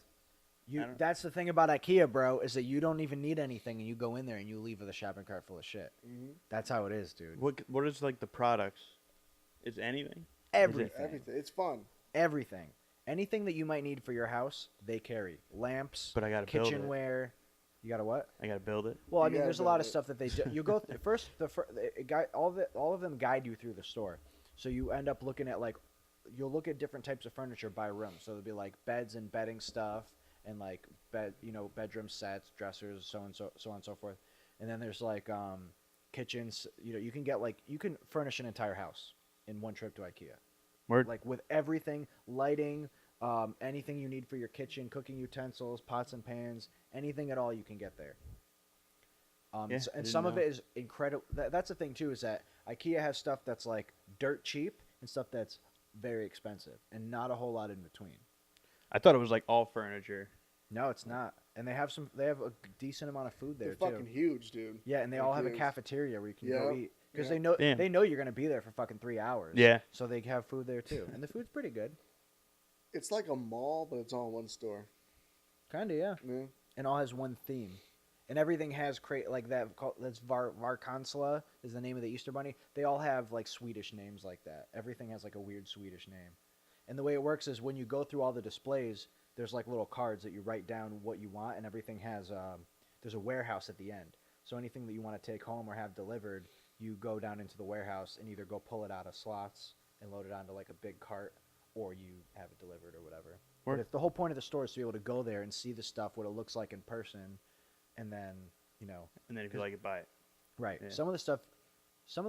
I don't- That's the thing about IKEA, bro, is that you don't even need anything, and you go in there and you leave with a shopping cart full of shit. Mm-hmm. That's how it is, dude. What is like the products? Is anything? Everything. Everything. It's fun. Everything. Anything that you might need for your house, they carry. Lamps, But I gotta build it. kitchenware. You gotta what? I gotta build it. Well, I You mean, gotta there's a lot build of it. stuff that they do. You go all of them guide you through the store. So you end up looking at you'll look at different types of furniture by room. So there'll be like beds and bedding stuff, and like bedroom sets, dressers, so on and so forth. And then there's like kitchens. You can furnish an entire house in one trip to IKEA. Word. Like with everything, lighting, anything you need for your kitchen, cooking utensils, pots and pans, anything at all you can get there. Yeah, I and didn't some of know. it is incredible. That's the thing too, is that IKEA has stuff that's like dirt cheap and stuff that's very expensive, and not a whole lot in between. I thought it was like all furniture. No, it's not. And they have a decent amount of food there They're too. fucking huge, dude. Yeah, and they all have a IKEAs. cafeteria where you can go Yep. eat because Yep. Damn. they know you're gonna be there for fucking 3 hours. Yeah. So they have food there too, and the food's pretty good. It's like a mall, but it's all in one store. Kinda, yeah. Yeah. And all has one theme, and everything has like that. That's Varkansla is the name of the Easter Bunny. They all have like Swedish names like that. Everything has like a weird Swedish name, and the way it works is when you go through all the displays, there's like little cards that you write down what you want, and everything has there's a warehouse at the end. So anything that you want to take home or have delivered, you go down into the warehouse and either go pull it out of slots and load it onto like a big cart, or you have it delivered or whatever. Or- But if the whole point of the store is to be able to go there and see the stuff, what it looks like in person, and then, And then if you like it, buy it. right. Yeah. Some of the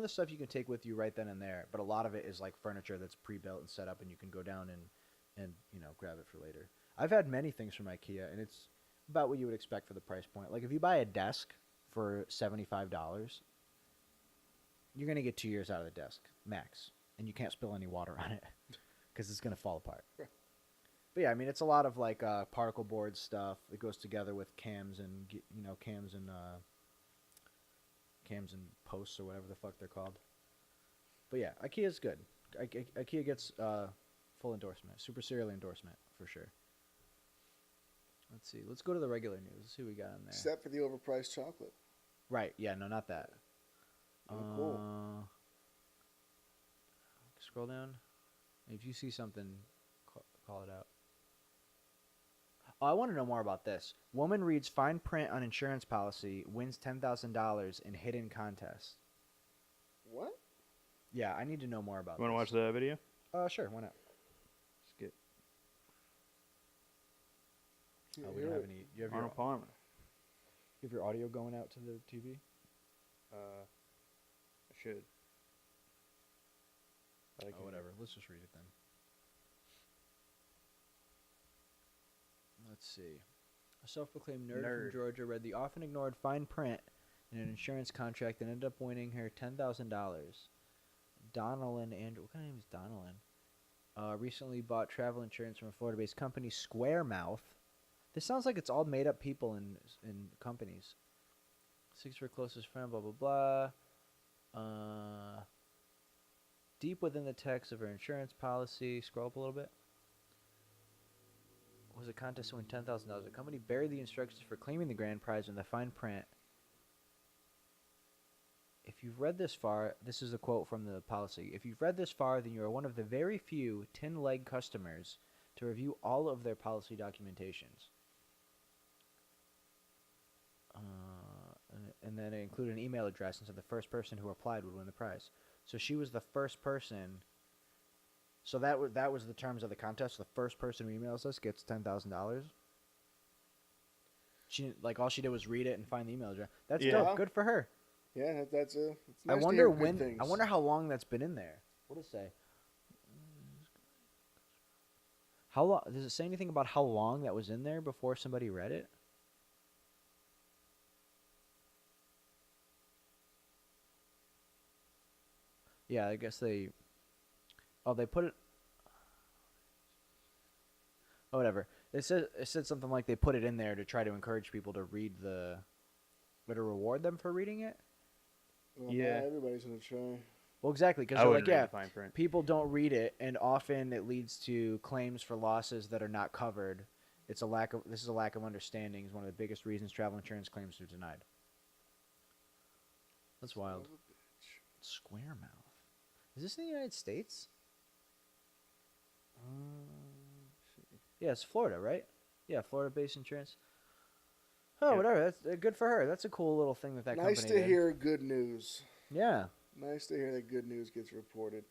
stuff you can take with you right then and there, but a lot of it is like furniture that's pre-built and set up, and you can go down and grab it for later. I've had many things from IKEA, and it's about what you would expect for the price point. Like if you buy a desk for $75, you're gonna get 2 years out of the desk max, and you can't spill any water on it because it's gonna fall apart. But yeah, I mean, it's a lot of like particle board stuff that goes together with cams and cams and posts or whatever the fuck they're called. But yeah, IKEA's good. IKEA gets full endorsement, super serial endorsement for sure. Let's see. Let's go to the regular news. Let's see what we got in there. Except for the overpriced chocolate. Right. Yeah. No, not that. Oh, cool. Scroll down. If you see something, call it out. Oh, I want to know more about this. Woman reads fine print on insurance policy, wins $10,000 in hidden contest. What? Yeah, I need to know more about You want to watch the video? Sure, why not? Skip. Oh, we don't have any. You have Arnold Palmer. You have your audio going out to the TV? I should. Oh, whatever. Let's just read it then. Let's see. A self-proclaimed nerd from Georgia read the often ignored fine print in an insurance contract and ended up winning her $10,000. Donalyn Andrew. What kind of name is Donalyn? Recently bought travel insurance from a Florida-based company, Squaremouth. This sounds like it's all made-up people in companies. Seeks for closest friend, blah, blah, blah. Deep within the text of her insurance policy, scroll up a little bit. Was a contest to win $10,000. The company buried the instructions for claiming the grand prize in the fine print. If you've read this far, this is a quote from the policy. If you've read this far, then you are one of the very few tin-leg customers to review all of their policy documentations. And then it included an email address and said the first person who applied would win the prize. So she was the first person. So that was the terms of the contest. The first person who emails us gets $10,000. She all she did was read it and find the email address. That's dope. Good for her. Yeah, that's nice I wonder when. I wonder how long that's been in there. What does it say? How long? Does it say anything about how long that was in there before somebody read it? Yeah, I guess they. Oh, they put it. Oh, whatever. It said something like they put it in there to try to encourage people to read or to reward them for reading it. Well, yeah, everybody's gonna try. Well, exactly, because people don't read it, and often it leads to claims for losses that are not covered. This is a lack of understanding is one of the biggest reasons travel insurance claims are denied. That's wild. Squaremouth. Is this in the United States? Yeah, it's Florida, right? Yeah, Florida-based insurance. Oh, whatever. That's good for her. That's a cool little thing that company did. Nice to hear good news. Yeah. Nice to hear that good news gets reported.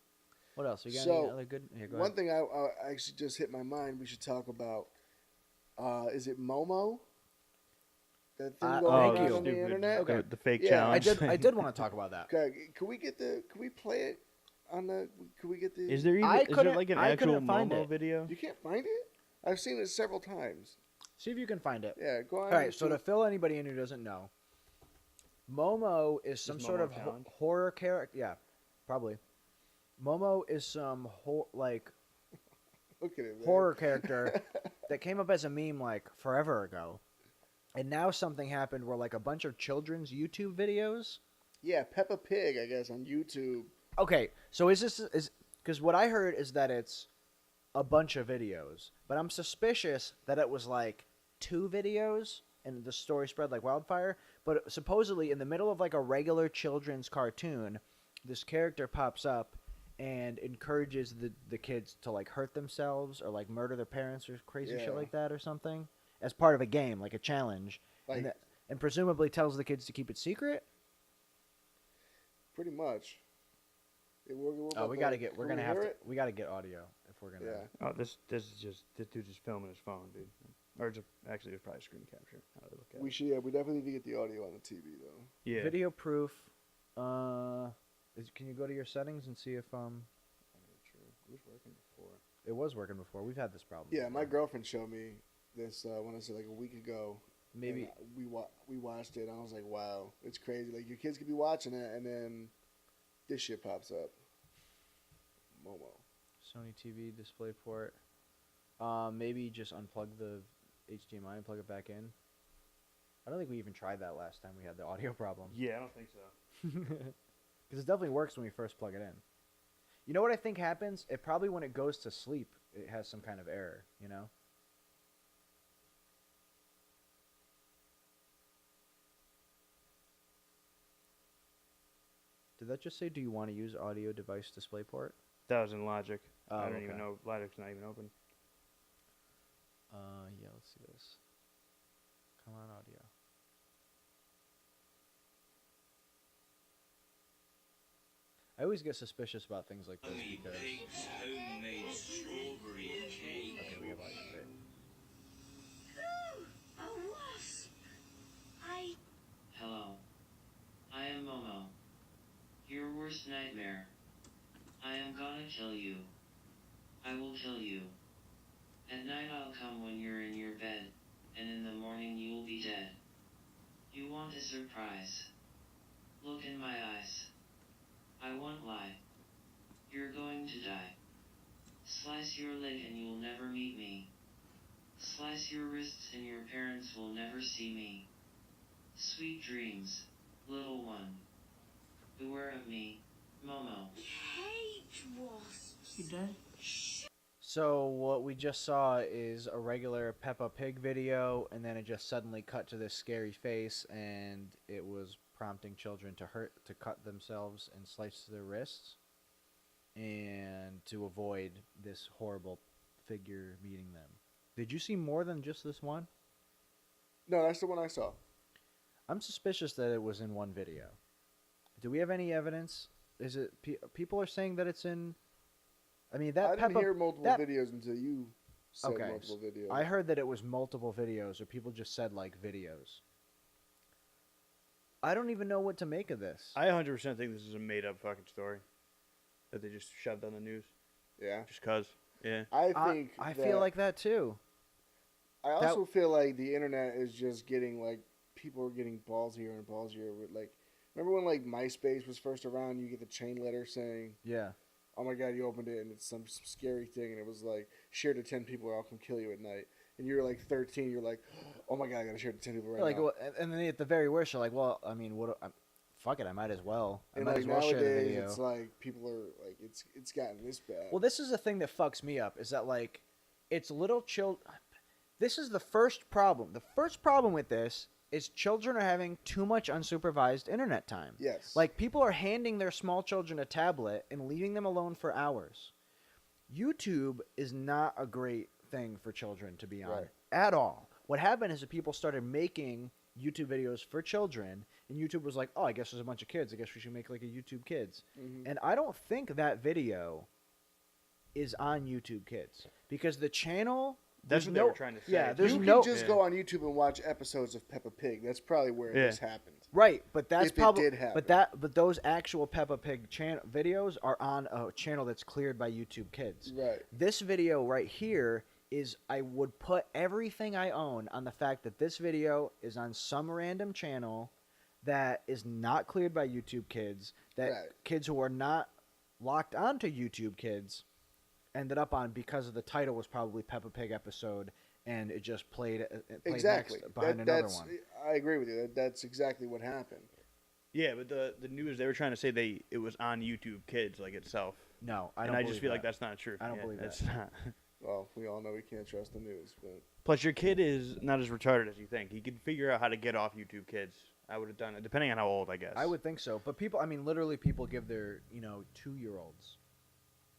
What else? You got any other good? Here, go one ahead. thing I actually just hit my mind. We should talk about. Is it Momo? That thing going on the internet. Okay. The fake challenge. I did want to talk about that. Okay, can we play it on the? Can we get the? Is there like an actual Momo video? You can't find it. I've seen it several times. See if you can find it. Yeah, go on. All right, so to fill anybody in who doesn't know, Momo is some sort of horror character. Yeah, probably. Momo is some horror character that came up as a meme forever ago, and now something happened where a bunch of children's YouTube videos. Yeah, Peppa Pig, I guess, on YouTube. Okay, so is because what I heard is that it's a bunch of videos, but I'm suspicious that it was 2 videos and the story spread like wildfire. But supposedly in the middle of a regular children's cartoon, this character pops up and encourages the kids to hurt themselves or murder their parents or crazy shit like that or something as part of a game, a challenge, and presumably tells the kids to keep it secret. Pretty much. We gotta get audio if we're gonna. Yeah. Oh, this dude's just filming his phone, dude. Or actually, it was probably screen capture. How they look at it. We definitely need to get the audio on the TV though. Yeah. Video proof. Can you go to your settings and see if True. It was working before. It was working before. We've had this problem. Yeah, before. My girlfriend showed me this when I said a week ago. Maybe we watched it. And I was like, wow, it's crazy. Your kids could be watching it, and then this shit pops up. Momo. Sony TV display port. Maybe just unplug the HDMI and plug it back in. I don't think we even tried that last time we had the audio problem. Yeah, I don't think so. Because it definitely works when we first plug it in. You know what I think happens? It probably when it goes to sleep, it has some kind of error, you know? Did that just say, do you want to use audio device display port? That was in Logic. Oh, I don't even know. Ladder's not even open. Yeah, let's see this. Come on, audio. I always get suspicious about things like this because. Homemade strawberry cake. Okay, we have audio. Great. A wasp. Hello. I am Momo. Your worst nightmare. I am gonna kill you. I will kill you. At night I'll come when you're in your bed, and in the morning you'll be dead. You want a surprise? Look in my eyes. I won't lie. You're going to die. Slice your leg and you'll never meet me. Slice your wrists and your parents will never see me. Sweet dreams, little one. Beware of me, Momo. Hate wasps. You dead? So what we just saw is a regular Peppa Pig video, and then it just suddenly cut to this scary face, and it was prompting children to cut themselves and slice their wrists, and to avoid this horrible figure meeting them. Did you see more than just this one? No, that's the one I saw. I'm suspicious that it was in one video. Do we have any evidence? Is it people are saying that it's in? I mean, that I didn't Peppa, hear multiple videos until you said okay, multiple videos. I heard that it was multiple videos, or people just said like videos. I don't even know what to make of this. I 100% think this is a made-up fucking story that they just shoved on the news. Yeah. Just cause. Yeah. I feel like that too. I also feel like the internet is just getting like people are getting ballsier and ballsier. Like, remember when like MySpace was first around? You get the chain letter saying, Yeah. "Oh my God, you opened it and it's some scary thing," and it was like, "Share to 10 people or I'll come kill you at night." And you're like 13, you're like, "Oh my God, I gotta share to 10 people right now." Well, and then at the very worst, you're like, well, I mean, fuck it, I might as well. I And might like as well share the nowadays, video. it's like people are like, it's gotten this bad. Well, this is the thing that fucks me up, is that like, it's little children. This is the first problem. The first problem with this is children are having too much unsupervised internet time. Yes. Like, people are handing their small children a tablet and leaving them alone for hours. YouTube is not a great thing for children to be on at all. What happened is that people started making YouTube videos for children, and YouTube was like, oh, I guess there's a bunch of kids. I guess we should make like a YouTube Kids. Mm-hmm. And I don't think that video is on YouTube Kids, because the channel... That's what they were trying to say. Yeah, there's you no... can just go on YouTube and watch episodes of Peppa Pig. That's probably where this happened. Right, but that's probably... It did happen. But those actual Peppa Pig videos are on a channel that's cleared by YouTube Kids. Right. This video right here is, I would put everything I own on the fact that this video is on some random channel that is not cleared by YouTube Kids, that kids who are not locked onto YouTube Kids ended up on, because of the title was probably Peppa Pig episode, and it just played exactly next behind another one. I agree with you. That's exactly what happened. Yeah, but the news, they were trying to say it was on YouTube Kids like itself. No, I don't. And I just believe feel that. like that's not true. I don't believe that's that. not. Well, we all know we can't trust the news, but Plus, your kid is not as retarded as you think. He could figure out how to get off YouTube Kids. I would have done it, depending on how old, I guess. I would think so, but people, I mean, literally, people give their 2-year-olds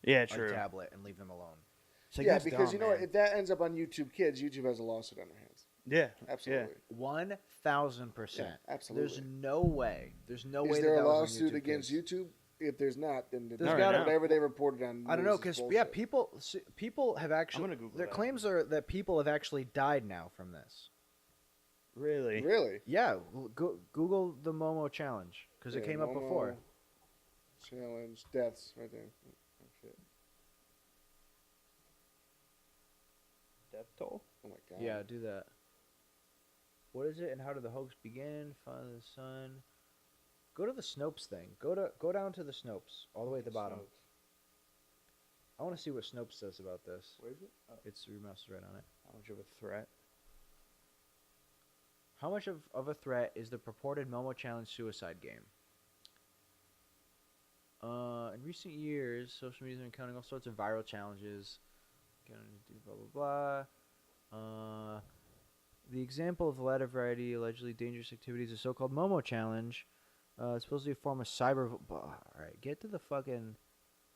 a a tablet and leave them alone. So yeah, because you know what? If that ends up on YouTube Kids, YouTube has a lawsuit on their hands. Yeah, Absolutely. 1,000%. Yeah, absolutely. There's no way. There's no way. Is there that a was on lawsuit YouTube against Kids. YouTube? If there's not, then There's gotta- whatever they reported on. I don't know, because because people have actually. I'm gonna Google their that. claims are that people have actually died now from this. Really? Really? Yeah, Google the Momo challenge, because it came up Momo before. Challenge deaths right there. Oh, shit. Death toll? Oh my God. Yeah, do that. What is it, and how did the hoax begin? Father the Son. Go to the Snopes thing. Go down to the Snopes, all the way at the bottom. I want to see what Snopes says about this. Where is it? Oh. It's your mouse is right on it. How much of a threat? How much of a threat is the purported Momo Challenge suicide game? In recent years, social media has been counting all sorts of viral challenges. Blah, blah, blah. The example of the latter variety allegedly dangerous activities, the so-called Momo Challenge, it's supposed to be a form of cyber... All right, get to the fucking...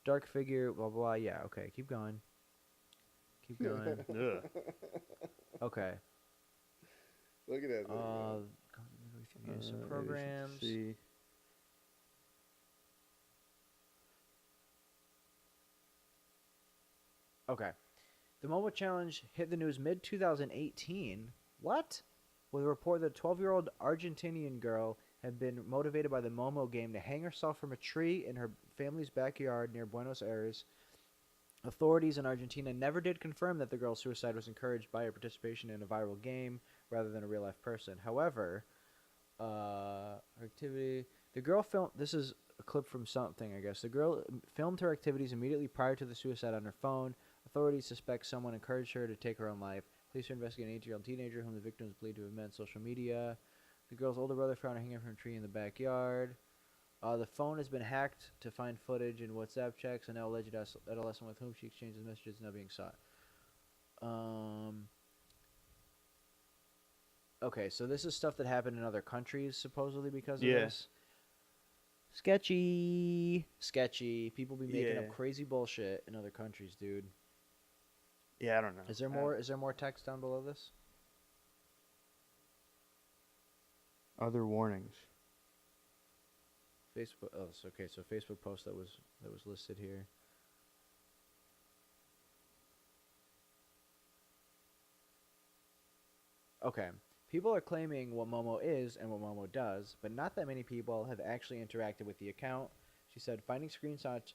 dark figure, blah, blah, blah. Yeah, okay, keep going. Keep going. Ugh. Okay. Look at that. Some Let's programs. see. Okay. The Momo Challenge hit the news mid-2018. What? With a report that a 12-year-old Argentinian girl had been motivated by the Momo game to hang herself from a tree in her family's backyard near Buenos Aires. Authorities in Argentina never did confirm that the girl's suicide was encouraged by her participation in a viral game rather than a real-life person. However, her activity... The girl filmed... This is a clip from something, I guess. The girl filmed her activities immediately prior to the suicide on her phone. Authorities suspect someone encouraged her to take her own life. Police are investigating an 8-year-old teenager whom the victims believe to have met on social media. The girl's older brother found her hanging from a tree in the backyard. The phone has been hacked to find footage and WhatsApp checks, and now alleged adolescent with whom she exchanged messages is now being sought. Okay, so this is stuff that happened in other countries, supposedly, because of this. Sketchy. Sketchy. People be making up crazy bullshit in other countries, dude. Yeah, I don't know. Is there more? Is there more text down below this? Other warnings. Facebook. Oh, okay. So Facebook post that was listed here. Okay. People are claiming what Momo is and what Momo does, but not that many people have actually interacted with the account. She said finding screenshots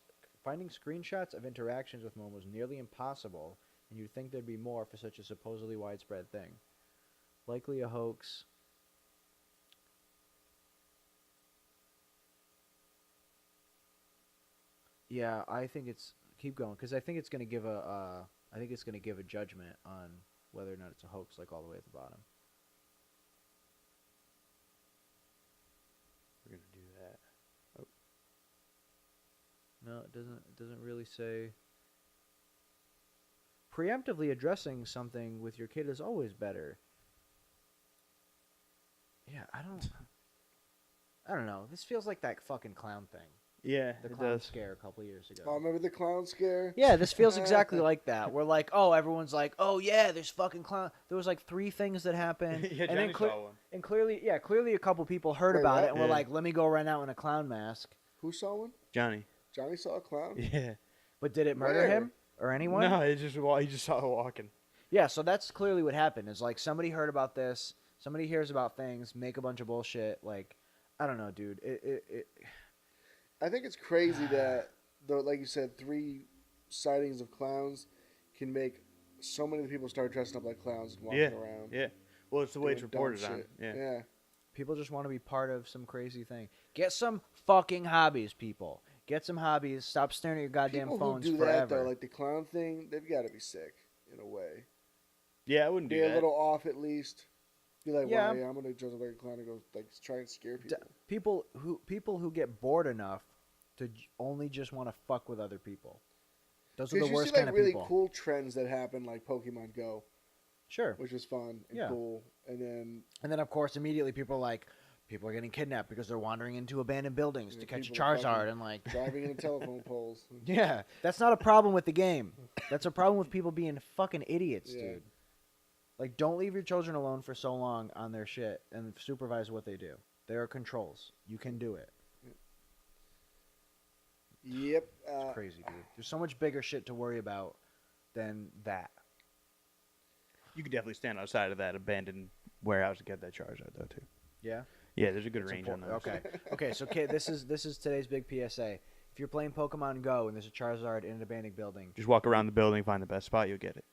of interactions with Momo is nearly impossible, and you'd think there'd be more for such a supposedly widespread thing. Likely a hoax. Yeah, I think it's keep going because I think it's going to give a judgment on whether or not it's a hoax, like all the way at the bottom. We're gonna do that. Oh. No, it doesn't really say. Preemptively addressing something with your kid is always better. Yeah, I don't know. This feels like that fucking clown thing. Yeah, The it clown does. scare a couple years ago. Oh, remember the clown scare? Yeah, this feels exactly like that. We're like, oh, everyone's like, oh yeah, there's fucking clown. There was like 3 things that happened, Yeah, and Johnny then saw one. and clearly a couple people heard Wait, about what? it and were Yeah. like, let me go run out in a clown mask. Who saw one? Johnny. Johnny saw a clown? Yeah. But did it murder Where? him or anyone? No, he just saw it walking. Yeah, so that's clearly what happened. Is like somebody heard about this, somebody hears about things, make a bunch of bullshit. Like, I don't know, dude. I think it's crazy that, like you said, 3 sightings of clowns can make so many people start dressing up like clowns and walking around. Yeah. Well, it's the way it's doing dumb reported on. shit. Yeah. People just want to be part of some crazy thing. Get some fucking hobbies, people. Get some hobbies. Stop staring at your goddamn People phones who do forever. that, though, like the clown thing, they've got to be sick in a way. Yeah, I wouldn't Be do a that. little off at least. Be like, Yeah. well, yeah, I'm going to dress up like a clown and go like try and scare people. People who get bored enough to only just want to fuck with other people. Those are the Because worst you see like kind of really people. cool trends that happen, like Pokemon Go, Sure. which was fun and Yeah. cool. And then Of course, immediately people are like, people are getting kidnapped because they're wandering into abandoned buildings Yeah, to catch a people are Charizard fucking and like. driving into telephone poles. Yeah, that's not a problem with the game. That's a problem with people being fucking idiots, Yeah. dude. Like, don't leave your children alone for so long on their shit and supervise what they do. There are controls. You can do it. Yep. It's crazy, dude. There's so much bigger shit to worry about than that. You could definitely stand outside of that abandoned warehouse and get that Charizard, though, too. Yeah? Yeah, there's a good It's range on those. important. Okay. Okay, so kid, this is today's big PSA. If you're playing Pokemon Go and there's a Charizard in an abandoned building, Just walk around the building, find the best spot, you'll get it.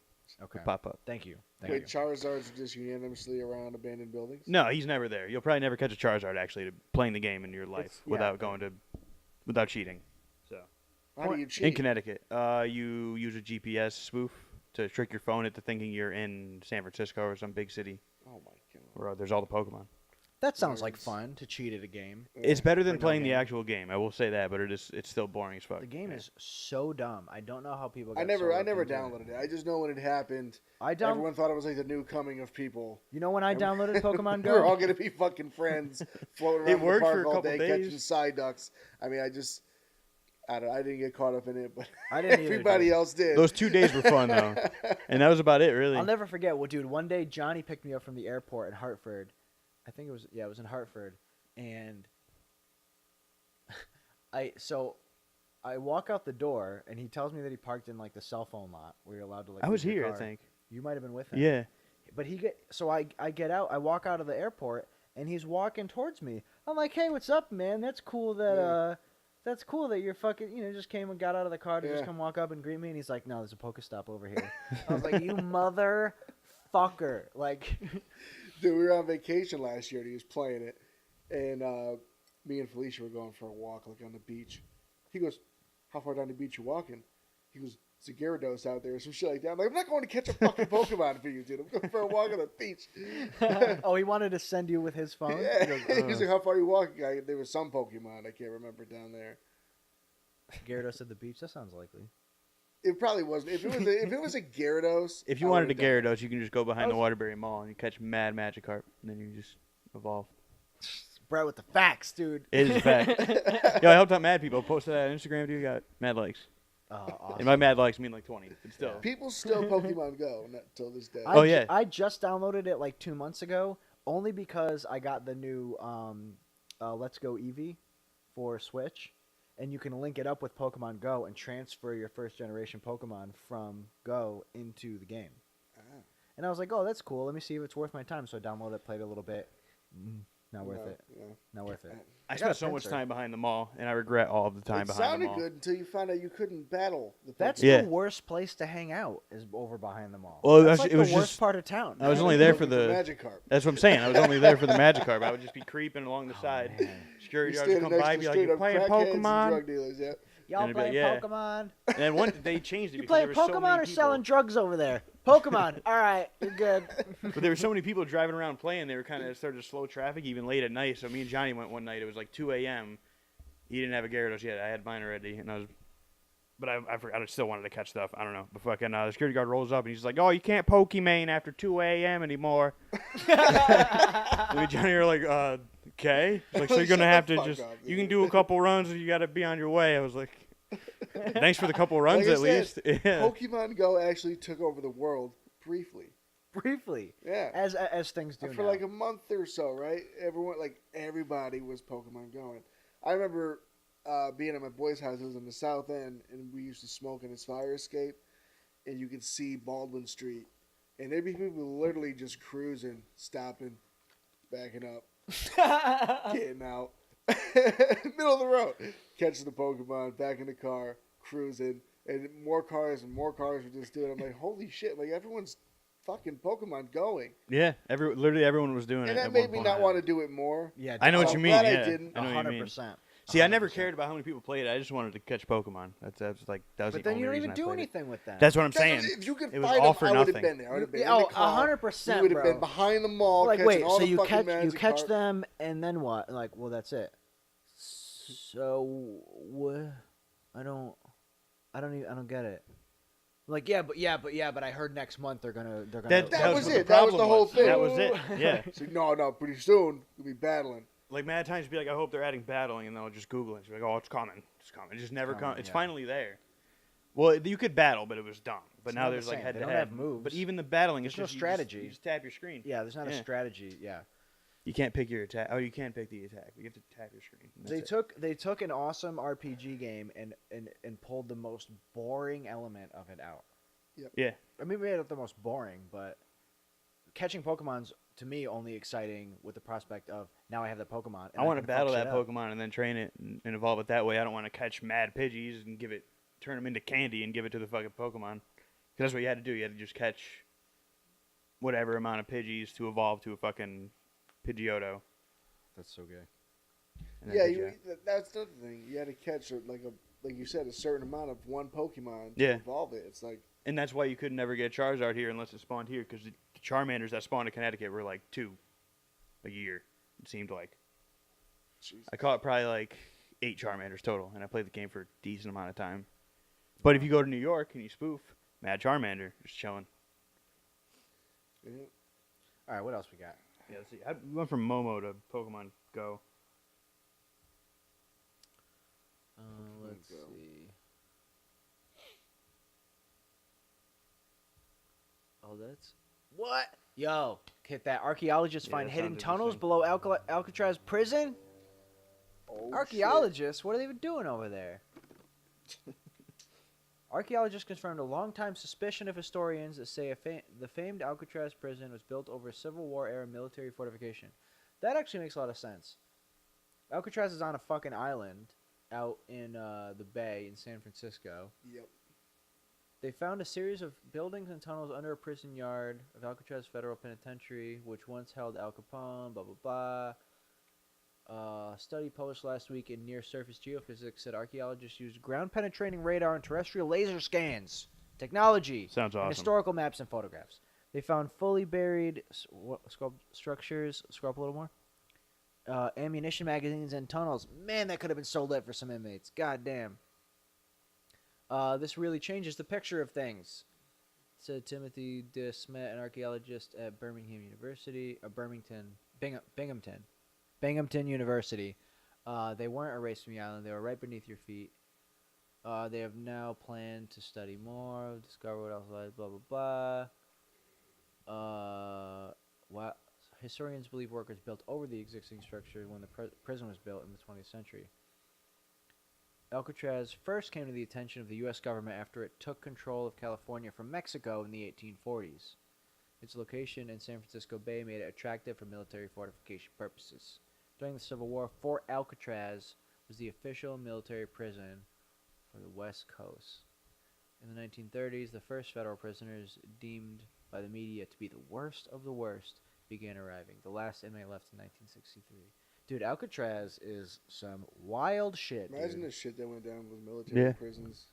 okay. It'll pop up. Thank you. Thank Wait, you. Charizards are just unanimously around abandoned buildings? No, he's never there. You'll probably never catch a Charizard actually playing the game in your life without cheating. So How do you cheat? in Connecticut, you use a GPS spoof to trick your phone into thinking you're in San Francisco or some big city Oh my god. where there's all the Pokemon. That sounds like Nerds. fun to cheat at a game. It's better than no playing the game. actual game. I will say that, but it's still boring as fuck. The game Yeah. is so dumb. I don't know how people. I Got never so roped into downloaded it. I just know when it happened, I down. everyone thought it was like the new coming of people. You know when I downloaded Pokemon We were all Go? gonna be fucking friends, floating It around the worked park for a all couple day days. catching Psyducks. I mean, I didn't get caught up in it, but I didn't either, everybody dude. else did. Those 2 days were fun though, and that was about it really. I'll never forget. Well, dude, one day Johnny picked me up from the airport in Hartford. I think it was in Hartford, and I walk out the door, and he tells me that he parked in like the cell phone lot where you're allowed to like. I was leave your here, I car. think. You might have been with him. Yeah. But I get out. I walk out of the airport, and he's walking towards me. I'm like, hey, what's up, man? That's cool that that's cool that you're fucking, just came and got out of the car to just come walk up and greet me. And he's like, no, there's a Pokestop over here. I was like, you motherfucker. Like, dude, we were on vacation last year, and he was playing it, and me and Felicia were going for a walk, like on the beach. He goes, how far down the beach you walking? He goes, it's a Gyarados out there, some shit like that. I'm like, I'm not going to catch a fucking Pokemon for you, dude. I'm going for a walk on the beach. oh, he wanted to send you with his phone? Yeah. He goes, He was like, how far are you walking? There was some Pokemon I can't remember down there. Gyarados at the beach? That sounds likely. It probably wasn't. If it was a Gyarados, If you I wanted a would've done it. Gyarados, you can just go behind the Waterbury Mall and you catch mad Magikarp, and then you just evolve. Brett with the facts, dude. It is a fact. Yo, I helped out mad people. Posted that on Instagram, dude. Got mad likes. Awesome. And my mad likes mean like 20, but still. People still Pokemon Go until this day. I just downloaded it like 2 months ago, only because I got the new Let's Go Eevee for Switch, and you can link it up with Pokemon Go and transfer your first generation Pokemon from Go into the game. And I was like, oh, that's cool. Let me see if it's worth my time. So I downloaded it, played a little bit. Not worth it. Yeah. Not worth it. I got spent a so much Pinsir. time behind the mall, and I regret all of the time It behind the sounded mall. good until you found out you couldn't battle the That's Pokemon. Yeah. the worst place to hang out is over behind the mall. Well, that's it like was the worst just- part of town. I was only there for the. Magikarp. That's what I'm saying. I was only there for the Magikarp. I would just be creeping along the side. man. Security You guards would standing come next by, to and be like, straight "You up playing crackheads and Pokemon?" drug dealers, yeah. Y'all And I'd be like, playing yeah. Pokemon? And then one, they changed it You because playing there were so Pokemon many or people. selling drugs over there? Pokemon. All right, you're good. But there were so many people driving around playing. They were kind of started to slow traffic even late at night. So me and Johnny went one night. It was like 2 a.m. He didn't have a Gyarados yet. I had mine already, and but I forgot. I still wanted to catch stuff. I don't know. But fucking the security guard rolls up and he's like, "Oh, you can't Pokemon after 2 a.m. anymore." Me and Johnny are like, "Okay." He's like, "So you're gonna have to Fuck just off, you dude. can do a couple runs and you got to be on your way." I was like, "Thanks for the couple runs Like I at said, least." Yeah. Pokemon Go actually took over the world briefly. Briefly, Yeah. as things do For now. like a month or so, right? Everybody was Pokemon going. I remember being at my boy's house. It was in the South End, and we used to smoke in his fire escape, and you could see Baldwin Street, and there'd be people literally just cruising, stopping, backing up, getting out, middle of the road, catching the Pokemon, back in the car, cruising, and more cars were just doing it. I'm like, holy shit! Like everyone's fucking Pokemon going. Yeah, literally everyone was doing it. And that at made one me point. not want to do it more. yeah, I know what I'm you mean. glad I Yeah, didn't. I know what you mean. 100%. See, I never 100%. cared about how many people played it. I just wanted to catch Pokemon. That was But the then only you don't reason even I do played it. anything with them. That's what I'm saying. If you could It was find all them, for I would have nothing. been there. I would have been Yeah, in the oh, car. 100%, You would have bro. been behind the mall. like, catching wait, all so the you fucking catch Magikarp. them and then what? Like, well, that's it. So I don't get it. Like, but I heard next month they're gonna. That was what it. the That was the problem whole thing. That was it. Yeah. So, no, pretty soon we'll be battling. Like mad times, be like, I hope they're adding battling, and they'll just Google it. It's like, oh, it's coming. It's coming. It just never coming, comes. It's yeah. finally there. Well, you could battle, but it was dumb. But It's now not there's the like same. head They to don't head have moves. But even the battling, There's it's no just strategy. You just tap your screen. Yeah, there's not a Yeah. strategy. Yeah, You can't pick your attack. Oh, you can pick the attack. You have to tap your screen. And they that's it. took an awesome RPG game and pulled the most boring element of it out. Yeah. I mean, we made it the most boring, but catching Pokemon's to me only exciting with the prospect of now I have the Pokemon. And I want to can fuck battle shit that up. Pokemon and then train it and evolve it that way. I don't want to catch mad Pidgeys and turn them into candy and give it to the fucking Pokemon. Because that's what you had to do. You had to just catch whatever amount of Pidgeys to evolve to a fucking Pidgeotto. That's so gay. And then Yeah, that's the other thing. You had to catch like you said, a certain amount of one Pokemon to Yeah. evolve it. It's like And that's why you could never get Charizard here unless it spawned here, because the Charmanders that spawned in Connecticut were like 2 a year, it seemed like. jeez. I caught probably like 8 Charmanders total, and I played the game for a decent amount of time. But if you go to New York and you spoof, Mad Charmander, just chilling. Yeah. All right, what else we got? Yeah, let's see. We went from Momo to Pokemon Go. Let's Go. see. Oh, that's what? Yo, hit that. Archaeologists Yeah, find that hidden sounds tunnels interesting. below Alcatraz prison. Oh, Archaeologists, what are they even doing over there? Archaeologists confirmed a long-time suspicion of historians that say the famed Alcatraz prison was built over a Civil War-era military fortification. That actually makes a lot of sense. Alcatraz is on a fucking island out in the bay in San Francisco. Yep. They found a series of buildings and tunnels under a prison yard of Alcatraz Federal Penitentiary, which once held Al Capone, blah, blah, blah. A study published last week in Near Surface Geophysics said archaeologists used ground-penetrating radar and terrestrial laser scans, technology, Sounds and awesome. historical maps and photographs. They found fully buried structures. Scroll up a little more. Ammunition magazines and tunnels. Man, that could have been so lit for some inmates. God damn. This really changes the picture of things, said Timothy DeSmet, an archaeologist at Birmingham University, Binghamton University. They weren't erased from the island. They were right beneath your feet. They have now planned to study more, discover what else lies, blah, blah, blah. What? Historians believe workers built over the existing structure when the prison was built in the 20th century. Alcatraz first came to the attention of the U.S. government after it took control of California from Mexico in the 1840s. Its location in San Francisco Bay made it attractive for military fortification purposes. During the Civil War, Fort Alcatraz was the official military prison for the West Coast. In the 1930s, the first federal prisoners, deemed by the media to be the worst of the worst, began arriving. The last inmate left in 1963. Dude, Alcatraz is some wild shit, Imagine dude. the shit that went down with military prisons.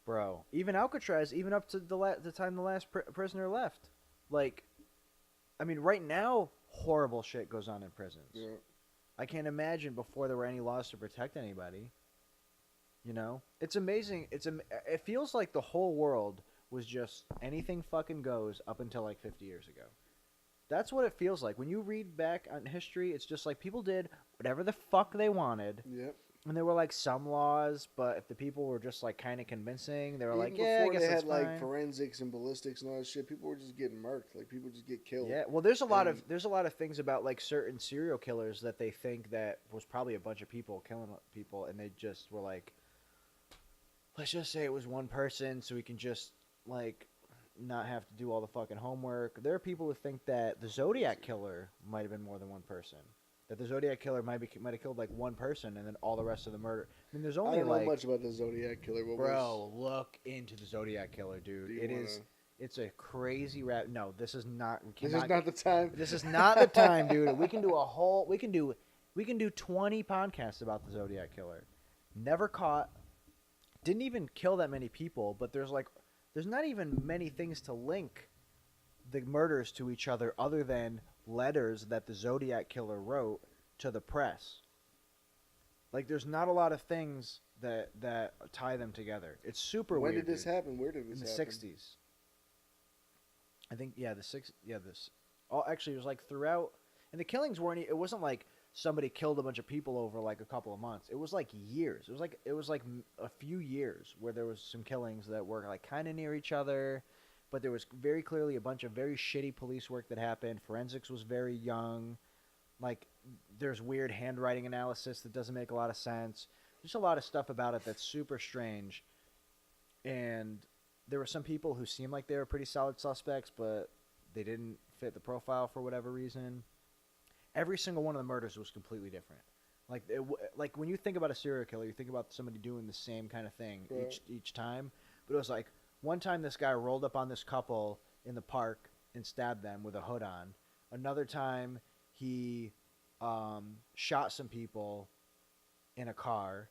Bro, even Alcatraz, even up to the time the last prisoner left. Like, I mean, right now, horrible shit goes on in prisons. Yeah. I can't imagine before there were any laws to protect anybody. You know? It's amazing. It feels like the whole world was just anything fucking goes up until like 50 years ago. That's what it feels like. When you read back on history, it's just like people did whatever the fuck they wanted. Yep. And there were like some laws, but if the people were just like kind of convincing, they were Even like, yeah, I before guess they that's had fine. like forensics and ballistics and all that shit, people were just getting murked. Like people just get killed. Yeah, well, there's a lot of things about like certain serial killers that they think that was probably a bunch of people killing people, and they just were like, let's just say it was one person, so we can just like not have to do all the fucking homework. There are people who think that the Zodiac killer might have been more than one person. That the Zodiac killer might have killed like one person, and then all the rest of the murder. I mean, there's only I don't like know much about the Zodiac killer. bro, look into the Zodiac killer, dude. It's a crazy rap. No, this is not. This is not the time. This is not the time, dude. We can do a whole. We can do 20 podcasts about the Zodiac killer. Never caught. Didn't even kill that many people. But there's not even many things to link the murders to each other other than letters that the Zodiac killer wrote to the press. Like, there's not a lot of things that tie them together. It's super When weird. did this happen? Where did this happen? In the 60s. I think, yeah, this. Oh, actually, it was like throughout. And the killings weren't. It wasn't like somebody killed a bunch of people over like a couple of months. It was like years. It was like a few years where there was some killings that were like kind of near each other, but there was very clearly a bunch of very shitty police work that happened. Forensics was very young. Like, there's weird handwriting analysis that doesn't make a lot of sense. There's a lot of stuff about it that's super strange. And there were some people who seemed like they were pretty solid suspects, but they didn't fit the profile for whatever reason. Every single one of the murders was completely different. Like when you think about a serial killer, you think about somebody doing the same kind of thing each time. But it was like, one time this guy rolled up on this couple in the park and stabbed them with a hood on. Another time he shot some people in a car.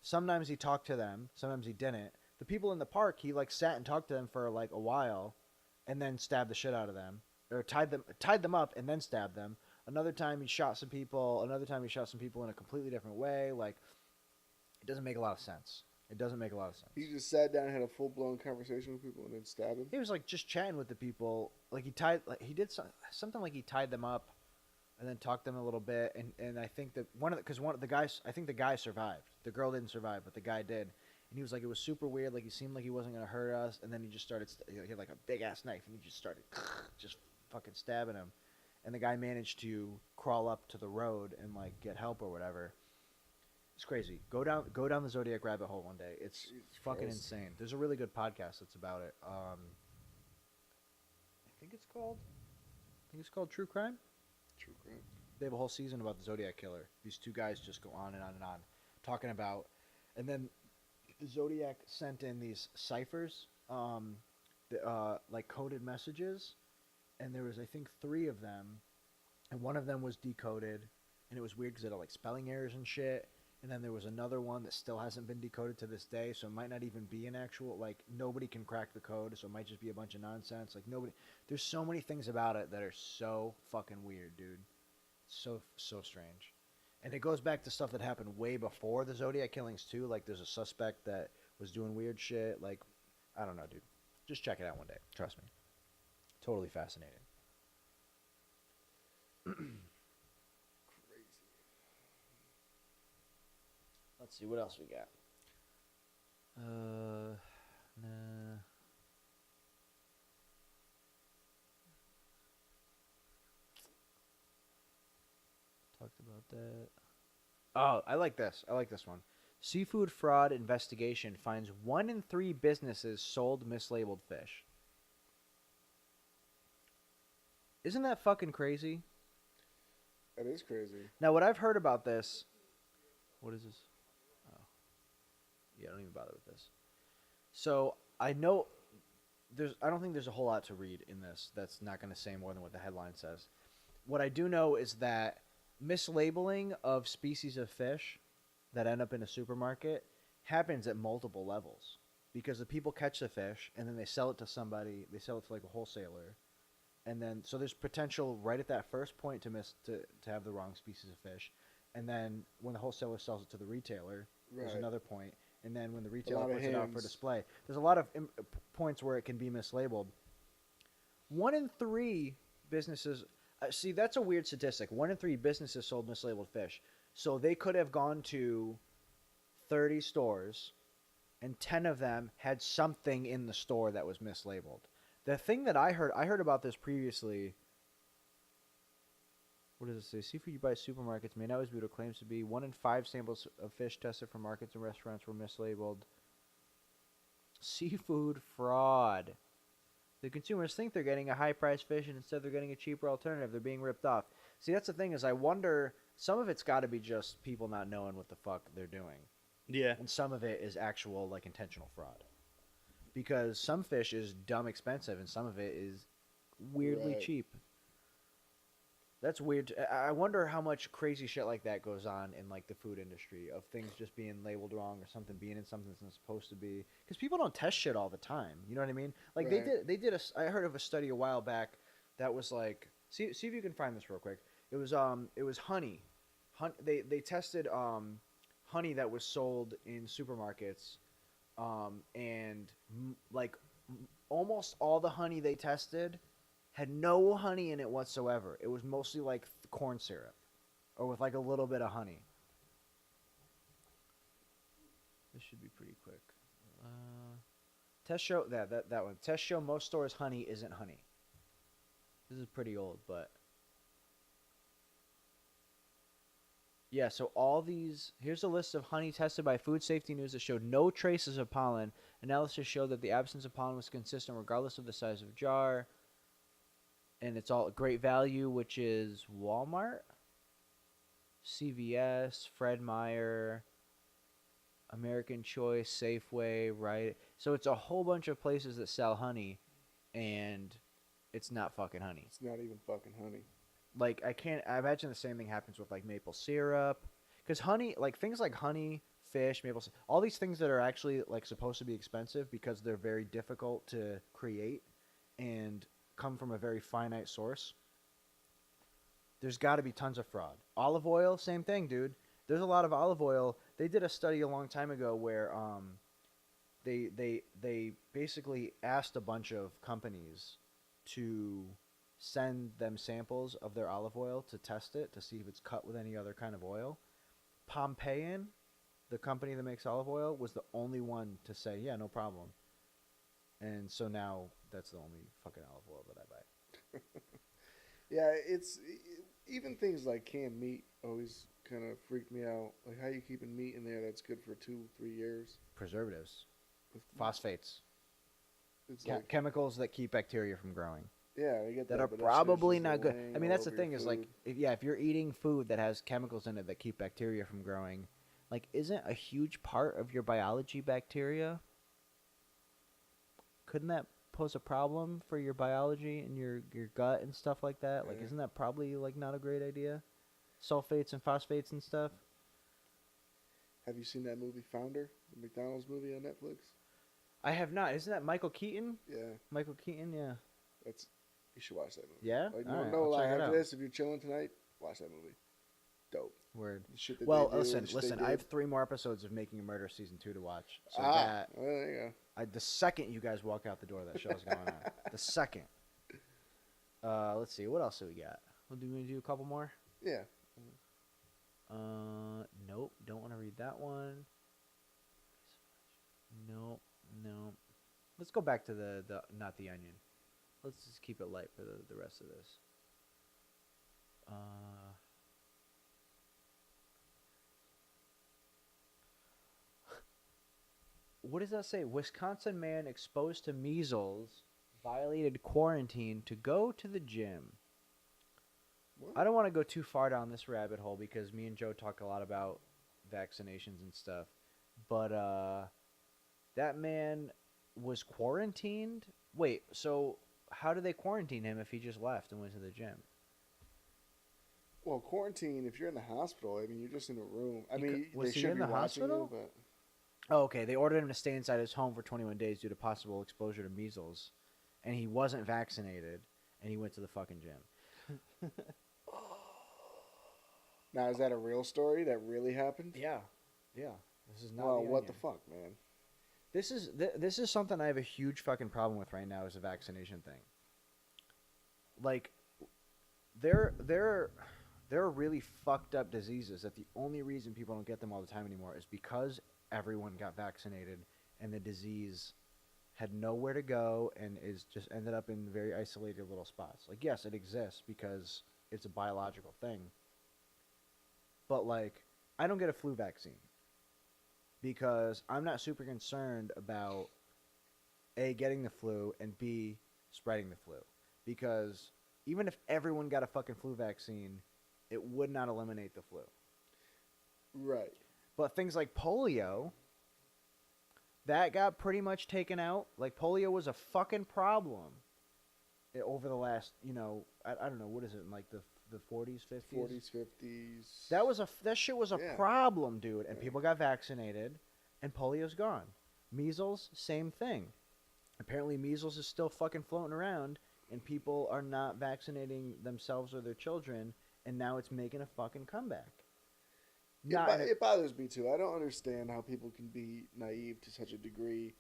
Sometimes he talked to them. Sometimes he didn't. The people in the park, he like sat and talked to them for like a while and then stabbed the shit out of them. Or tied them up and then stabbed them. Another time he shot some people. Another time he shot some people in a completely different way. Like, it doesn't make a lot of sense. It doesn't make a lot of sense. He just sat down and had a full-blown conversation with people and then stabbed them? He was like just chatting with the people. Like he did something like he tied them up and then talked to them a little bit. And I think that the guys, I think the guy survived. The girl didn't survive, but the guy did. And he was like, it was super weird. Like, he seemed like he wasn't going to hurt us. And then he just started, he had like a big-ass knife. And he just started just fucking stabbing him. And the guy managed to crawl up to the road and, like, get help or whatever. It's crazy. Go down the Zodiac rabbit hole one day. It's fucking insane. There's a really good podcast that's about it. I think it's called True Crime. True crime. They have a whole season about the Zodiac killer. These two guys just go on and on and on, talking about, and then the Zodiac sent in these ciphers, like coded messages, and there was, I think, 3 of them, and one of them was decoded, and it was weird because it had like spelling errors and shit. And then there was another one that still hasn't been decoded to this day, so it might not even be an actual, like, nobody can crack the code, so it might just be a bunch of nonsense. Like, nobody, there's so many things about it that are so fucking weird, dude. So strange. And it goes back to stuff that happened way before the Zodiac killings, too. Like, there's a suspect that was doing weird shit. Like, I don't know, dude. Just check it out one day. Trust me. Totally fascinating. Let's see, what else we got? Nah. Talked about that. Oh, I like this. I like this one. Seafood fraud investigation finds 1 in 3 businesses sold mislabeled fish. Isn't that fucking crazy? That is crazy. Now, what I've heard about this... What is this? Yeah, I don't even bother with this. So I know I don't think there's a whole lot to read in this that's not going to say more than what the headline says. What I do know is that mislabeling of species of fish that end up in a supermarket happens at multiple levels because the people catch the fish and then they sell it to somebody. They sell it to like a wholesaler, and then so there's potential right at that first point to have the wrong species of fish, and then when the wholesaler sells it to the retailer, there's another point. And then when the retailer puts it out for display, there's a lot of points where it can be mislabeled. 1 in 3 businesses... see, that's a weird statistic. 1 in 3 businesses sold mislabeled fish. So they could have gone to 30 stores, and 10 of them had something in the store that was mislabeled. The thing that I heard about this previously... What does it say? Seafood you buy at supermarkets may not always be what it claims to be. 1 in 5 samples of fish tested from markets and restaurants were mislabeled. Seafood fraud. The consumers think they're getting a high-priced fish, and instead they're getting a cheaper alternative. They're being ripped off. See, that's the thing is I wonder, some of it's got to be just people not knowing what the fuck they're doing. Yeah. And some of it is actual, like, intentional fraud. Because some fish is dumb expensive, and some of it is weirdly cheap. That's weird. I wonder how much crazy shit like that goes on in like the food industry of things just being labeled wrong or something being in something that's not supposed to be. Because people don't test shit all the time. You know what I mean? Like they did I heard of a study a while back that was like see if you can find this real quick. It was honey. They tested honey that was sold in supermarkets, and almost all the honey they tested had no honey in it whatsoever. It was mostly like corn syrup, or with like a little bit of honey. This should be pretty quick. Test show that one. Test show most stores honey isn't honey. This is pretty old, but yeah. So all these here's a list of honey tested by Food Safety News that showed no traces of pollen. Analysis showed that the absence of pollen was consistent regardless of the size of jar. And it's all Great Value, which is Walmart, CVS, Fred Meyer, American Choice, Safeway, right? So it's a whole bunch of places that sell honey, and it's not fucking honey. It's not even fucking honey. Like, I imagine the same thing happens with, like, maple syrup. Because honey, like, things like honey, fish, maple syrup, all these things that are actually, like, supposed to be expensive because they're very difficult to create and come from a very finite source, there's got to be tons of fraud. Olive oil, same thing, dude. There's a lot of olive oil. They did a study a long time ago where they basically asked a bunch of companies to send them samples of their olive oil to test it to see if it's cut with any other kind of oil. Pompeian, the company that makes olive oil, was the only one to say, yeah, no problem. And so now that's the only fucking olive oil that I buy. Yeah, even things like canned meat always kind of freak me out. Like, how you keeping meat in there that's good for 2-3 years? Preservatives, With, phosphates, it's like, chemicals that keep bacteria from growing. yeah, I get That that. are but that shit is probably just not good. laying I mean, all that's the over thing your is, like, food. if you're eating food that has chemicals in it that keep bacteria from growing, like, isn't a huge part of your biology bacteria? Couldn't that pose a problem for your biology and your gut and stuff like that? Like, Yeah. isn't that probably, like, not a great idea? Sulfates and phosphates and stuff? Have you seen that movie Founder, the McDonald's movie on Netflix? I have not. Isn't that Michael Keaton? Yeah, Michael Keaton, yeah. that's you should watch that movie. Yeah? Like, All no, right, no I'll lie. check it After out. this, if you're chilling tonight, watch that movie. Dope. Word. The shit that Well, they do, listen, the shit they listen. I have did. 3 more episodes of Making a Murder season 2 to watch. So Well, there you go. the second you guys walk out the door, that show's going on. The second. Let's see. What else do we got? Well, do we do a couple more? Yeah. Nope. Don't want to read that one. Nope. No. Let's go back to the not the onion. Let's just keep it light for the rest of this. What does that say? Wisconsin man exposed to measles violated quarantine to go to the gym. What? I don't want to go too far down this rabbit hole because me and Joe talk a lot about vaccinations and stuff. But that man was quarantined? Wait, so how did they quarantine him if he just left and went to the gym? Well, quarantine. If you're in the hospital, I mean, you're just in a room. I He mean, was they he should in be the watching hospital? you, but Oh, okay. They ordered him to stay inside his home for 21 days due to possible exposure to measles. And he wasn't vaccinated, and he went to the fucking gym. now is that a real story that really happened? Yeah. Yeah. This is not Well, the what the onion. fuck, man? This is something I have a huge fucking problem with right now is the vaccination thing. Like, there are really fucked up diseases that the only reason people don't get them all the time anymore is because everyone got vaccinated and the disease had nowhere to go and is just ended up in very isolated little spots. Like, yes, it exists because it's a biological thing. But, like, I don't get a flu vaccine because I'm not super concerned about A, getting the flu, and B, spreading the flu. Because even if everyone got a fucking flu vaccine, it would not eliminate the flu. Right. But things like polio, that got pretty much taken out. Like, polio was a fucking problem over the last, I don't know, what is it, in like the 40s, 50s? 40s, 50s. That shit was a Yeah. problem, dude. And Yeah. people got vaccinated, and polio's gone. Measles, same thing. Apparently, measles is still fucking floating around, and people are not vaccinating themselves or their children, and now it's making a fucking comeback. It bothers me too. I don't understand how people can be naive to such a degree,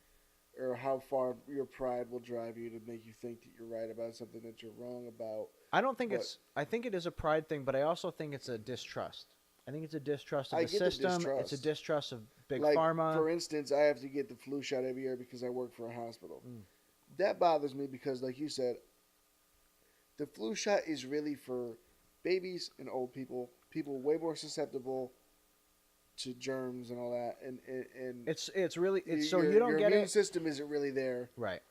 or how far your pride will drive you to make you think that you're right about something that you're wrong about. I don't think But- I think it is a pride thing, but I also think it's a distrust. I think it's a distrust of I the get the system. It's a distrust. distrust of big Like, pharma. for instance, I have to get the flu shot every year because I work for a hospital. That bothers me because, like you said, the flu shot is really for babies and old people, people way more susceptible to germs and all that. And It's really so your, you don't your get immune it system isn't really there. right.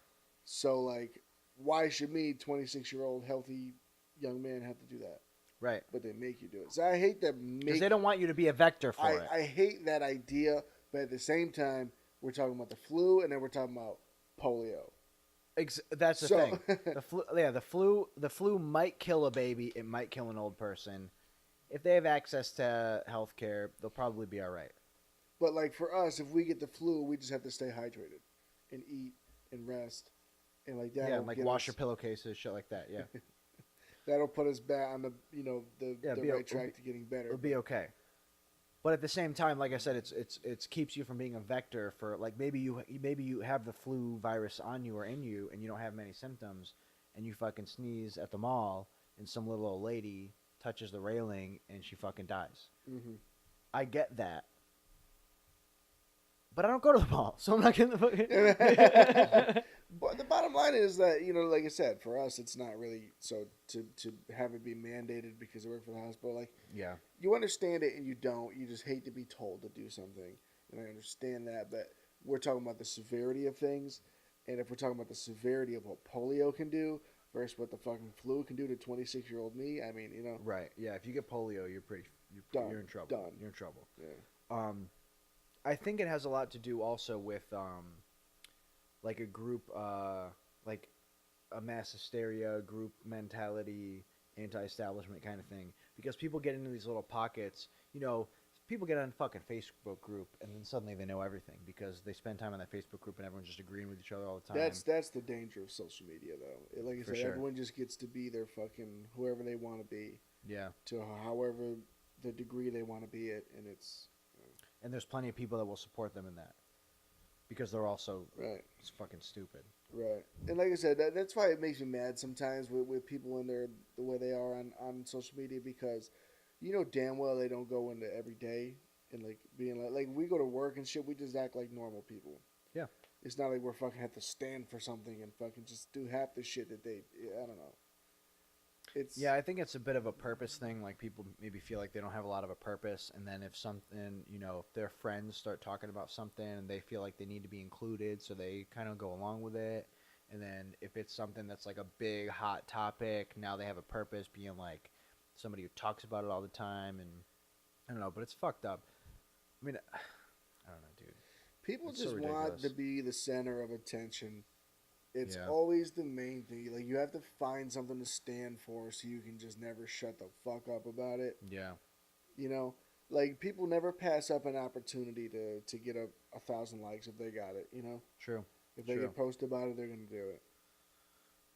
So, like, why should me, 26-year-old healthy young man, have to do that? Right. But they make you do it. So I hate that. Because they don't want you to be a vector for it. I hate that idea, but at the same time, we're talking about the flu, and then we're talking about polio. That's the So- thing. The flu might kill a baby. It might kill an old person. If they have access to health care, they'll probably be all right. But, like, for us, if we get the flu, we just have to stay hydrated and eat and rest. And, like, Yeah, that'll like get wash us, your pillowcases, shit like that. Yeah, that'll put us back on the, the be- right track to getting better. it'll be okay. But at the same time, like I said, it's keeps you from being a vector for, like, maybe you have the flu virus on you or in you, and you don't have many symptoms, and you fucking sneeze at the mall, and some little old lady touches the railing and she fucking dies. Mm-hmm. I get that. But I don't go to the mall, so I'm not getting the fucking. But the bottom line is that, like I said, for us, it's not really so to have it be mandated because I work for the hospital. Like, Yeah. you understand it and you don't. You just hate to be told to do something, and I understand that. But we're talking about the severity of things, and if we're talking about the severity of what polio can do versus what the fucking flu can do to 26-year-old me, I mean, Right. Yeah. If you get polio, you're Done. you're in trouble. Done. You're in trouble. Yeah. I think it has a lot to do also with like a group, like a mass hysteria, group mentality, anti-establishment kind of thing. Because people get into these little pockets. People get on a fucking Facebook group and then suddenly they know everything because they spend time on that Facebook group and everyone's just agreeing with each other all the time. That's the danger of social media, though. Like I For said, sure. everyone just gets to be their fucking whoever they want to be Yeah. to however the degree they want to be it, and it's And there's plenty of people that will support them in that because they're also right. fucking stupid. Right, and like I said, that's why it makes me mad sometimes with people in there the way they are on social media, because damn well they don't go into every day and like being like we go to work and shit, we just act like normal people. Yeah. It's not like we're fucking have to stand for something and fucking just do half the shit that they. I don't know. Yeah, I think it's a bit of a purpose thing. Like people maybe feel like they don't have a lot of a purpose, and then if something, if their friends start talking about something and they feel like they need to be included, so they kind of go along with it. And then if it's something that's like a big hot topic, now they have a purpose, being like somebody who talks about it all the time. And I don't know, but it's fucked up. I mean, I don't know, dude. People It's just so want ridiculous. to be the center of attention. It's Yeah. always the main thing. Like, you have to find something to stand for so you can just never shut the fuck up about it. Yeah. Like, people never pass up an opportunity to get 1,000 likes if they got it, True. If they True. get posted about it, they're going to do it.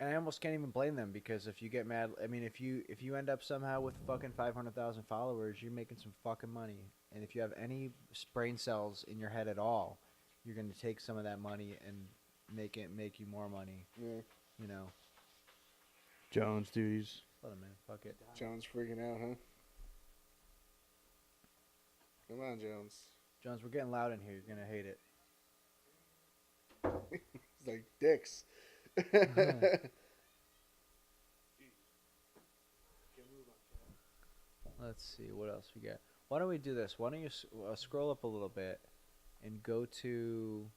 And I almost can't even blame them because if you get mad, I mean, if you end up somehow with fucking 500,000 followers, you're making some fucking money. And if you have any brain cells in your head at all, you're going to take some of that money and make you more money. Yeah. Jones duties. Let him in. Fuck it. Jones freaking out, huh? Come on, Jones. Jones, we're getting loud in here. You're going to hate it. It's like dicks. Let's see. What else we got? Why don't we do this? Why don't you scroll up a little bit and go to...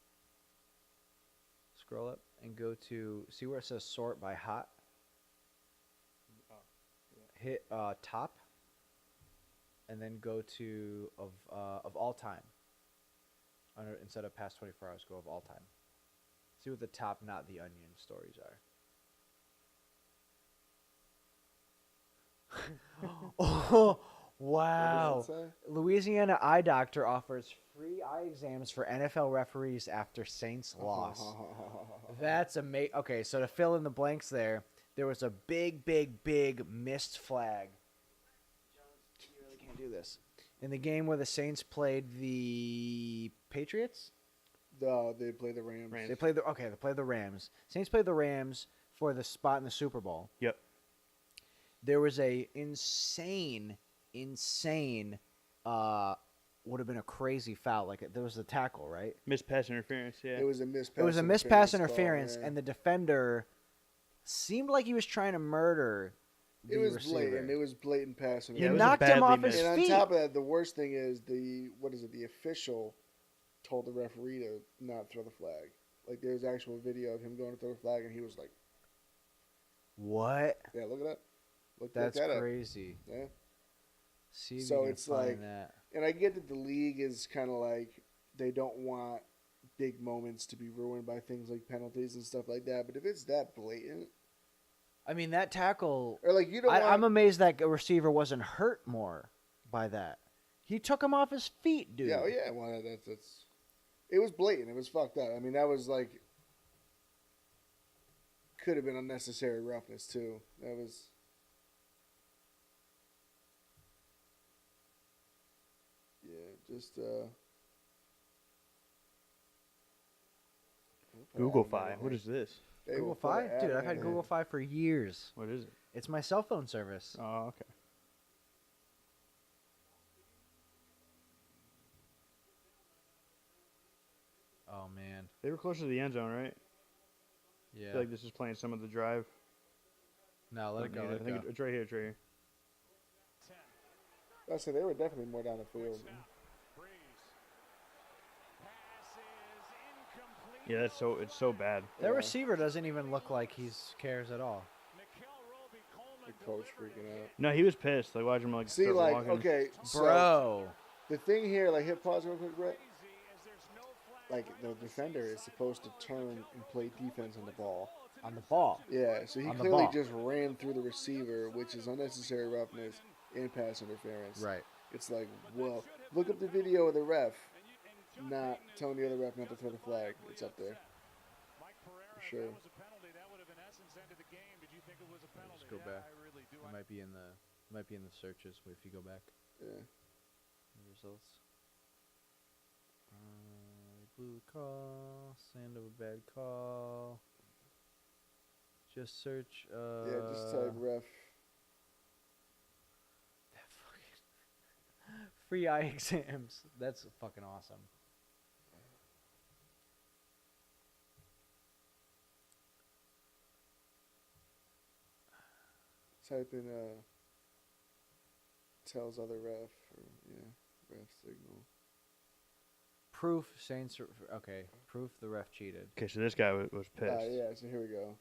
Scroll up and go to... See where it says sort by hot? Hit top. And then go to of all time. Instead of past 24 hours, go of all time. See what the top, not the onion, stories are. Oh, wow. What does it say? Louisiana eye doctor offers free eye exams for NFL referees after Saints loss. That's amazing. Okay, so to fill in the blanks there was a big missed flag. Jones, you really can't do this. In the game where the Saints played the Patriots? No, they play the Rams. They played the Rams. Saints played the Rams for the spot in the Super Bowl. Yep. There was a insane would have been a crazy foul. Like there was a tackle, right? Missed pass interference, yeah. It was a missed pass. It was a missed pass call, interference, yeah. and the defender seemed like he was trying to murder the It was receiver. blatant. It was blatant pass Yeah, He it was interference. a knocked him badly off his missed. And on feet. top of that, the worst thing is the official told the referee to not throw the flag. Like, there's actual video of him going to throw the flag, and he was like, What? "Yeah, look it up. Look That's that up." crazy. Yeah. See if So you can it's find like- that. And I get that the league is kind of like they don't want big moments to be ruined by things like penalties and stuff like that. But if it's that blatant, I mean, that tackle. or like you don't, I'm amazed that a receiver wasn't hurt more by that. He took him off his feet, dude. yeah, oh yeah, well that's it was blatant. It was fucked up. I mean, that was like could have been unnecessary roughness too. That was. Yeah, just Google Fi. What is this? Google Fi? Dude, I've had Google Fi for years. What is it? It's my cell phone service. Oh, okay. man. They were closer to the end zone, right? I Yeah. feel like this is playing some of the drive. No, let it go. I Let it think go. it's right here. It's right here. I said they were definitely more down the field. Yeah, it's so bad. That Yeah. receiver doesn't even look like he cares at all. The coach freaking out. No, he was pissed. Like watch him like See, start like, walking. okay, so Bro. the thing here, like, hit pause real quick, Brett. Like, the defender is supposed to turn and play defense on the ball. On the ball. Yeah, so he On the clearly ball. just ran through the receiver, which is unnecessary roughness and pass interference. Right. It's like, well, look up the video of the ref not telling the other ref not to throw the flag. It's up there. For sure. Just go back. It might be in the searches. Wait, if you go back. Yeah. The results. Blue call. Sand of a bad call. Just search. Yeah, just type ref. That fucking free eye exams. That's fucking awesome. Type in tells other ref. Or, yeah, ref signal. Proof Saints. Okay. Proof the ref cheated. Okay, so this guy was pissed. Yeah, so here we go.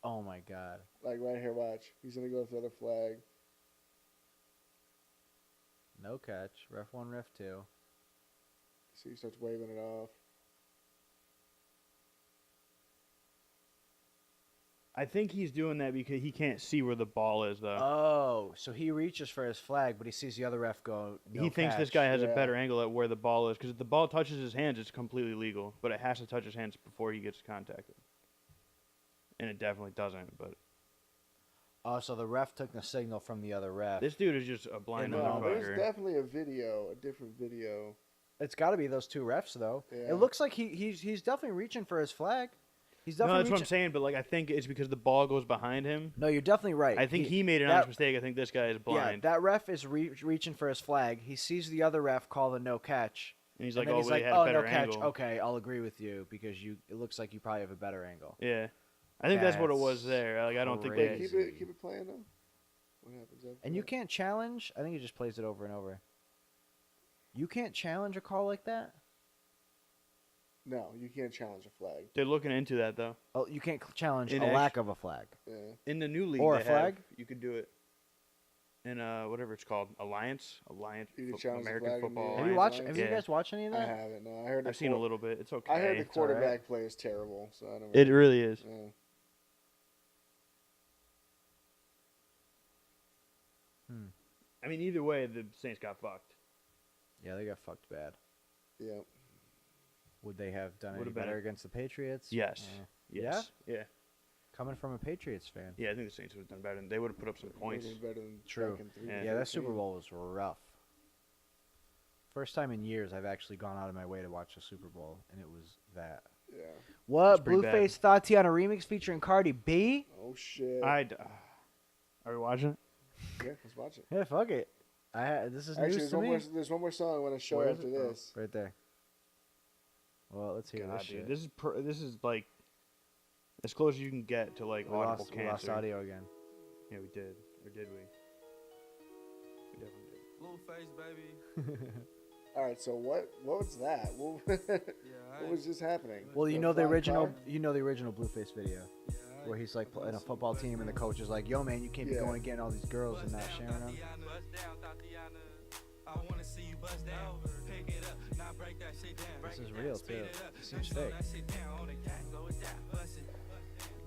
Oh my god. Like right here, watch. He's going to go throw the flag. No catch. Ref 1, ref 2. See, he starts waving it off. I think he's doing that because he can't see where the ball is, though. Oh, so he reaches for his flag, but he sees the other ref go. No He thinks this catch. guy has a Yeah. better angle at where the ball is, because if the ball touches his hands, it's completely legal. But it has to touch his hands before he gets contacted. And it definitely doesn't. But Oh, so the ref took the signal from the other ref. this dude is just a blind No, there's motherfucker. definitely a video, a different video. It's got to be those two refs, though. Yeah. It looks like he's definitely reaching for his flag. He's No, definitely that's what I'm reaching. saying. But like, I think it's because the ball goes behind him. No, you're definitely right. I think he made an that- honest mistake. I think this guy is Yeah, blind. that ref is reaching for his flag. He sees the other ref call the no catch. And he's And like, then oh, he's well, like, he had oh, a better no catch. angle. Okay, I'll agree with you because it looks like you probably have a better angle. Yeah. I think that's what it was That's there. Like, I don't think Wait, they. crazy. keep it playing though. What happens after And you that? can't challenge. I think he just plays it over and over. You can't challenge a call like that. No, you can't challenge a flag. They're looking into that though. Oh, you can't challenge In a lack of a flag. Yeah. In the new league, Or a they flag? have, you could do it. In whatever it's called, Alliance, You can challenge the American flag in the Football. Have you Alliance. watched? Have Yeah. you guys watched any of I that? haven't. No, I heard. I've seen a little bit. It's okay. I heard the It's all right. quarterback play is terrible, so I don't. It really is. Yeah. I mean, either way, the Saints got fucked. Yeah, they got fucked bad. Yeah. Would they have done any Would've been better a- against the Patriots? Yes. Yes. Yeah. Coming from a Patriots fan. Yeah, I think the Saints would have done better. They would have put up some points. Would've been better than True. back in Yeah. Yeah, that Super 3-13. Bowl was rough. First time in years I've actually gone out of my way to watch the Super Bowl, and it was that. Yeah. What? pretty bad. Blueface Tatiana remix featuring Cardi B? Oh shit. Are we watching it? Yeah, let's watch it. Yeah, fuck it. This is Actually, news to me. there's one more song I want to show Where is after it? Oh. this. Right there. Well, let's hear God, this dude, shit. this is like as close as you can get to like we audible lost, we lost cancer. audio again. Yeah, we did. Or did we? We definitely did. Blueface, baby. All right, so what was that? What, what was just happening? Well, you The know the flying original. car? You know the original Blueface video where he's like in a football team, and the coach is like, "Yo, man, you can't be Yeah. going and getting all these girls and not sharing them." This is real too. It seems fake.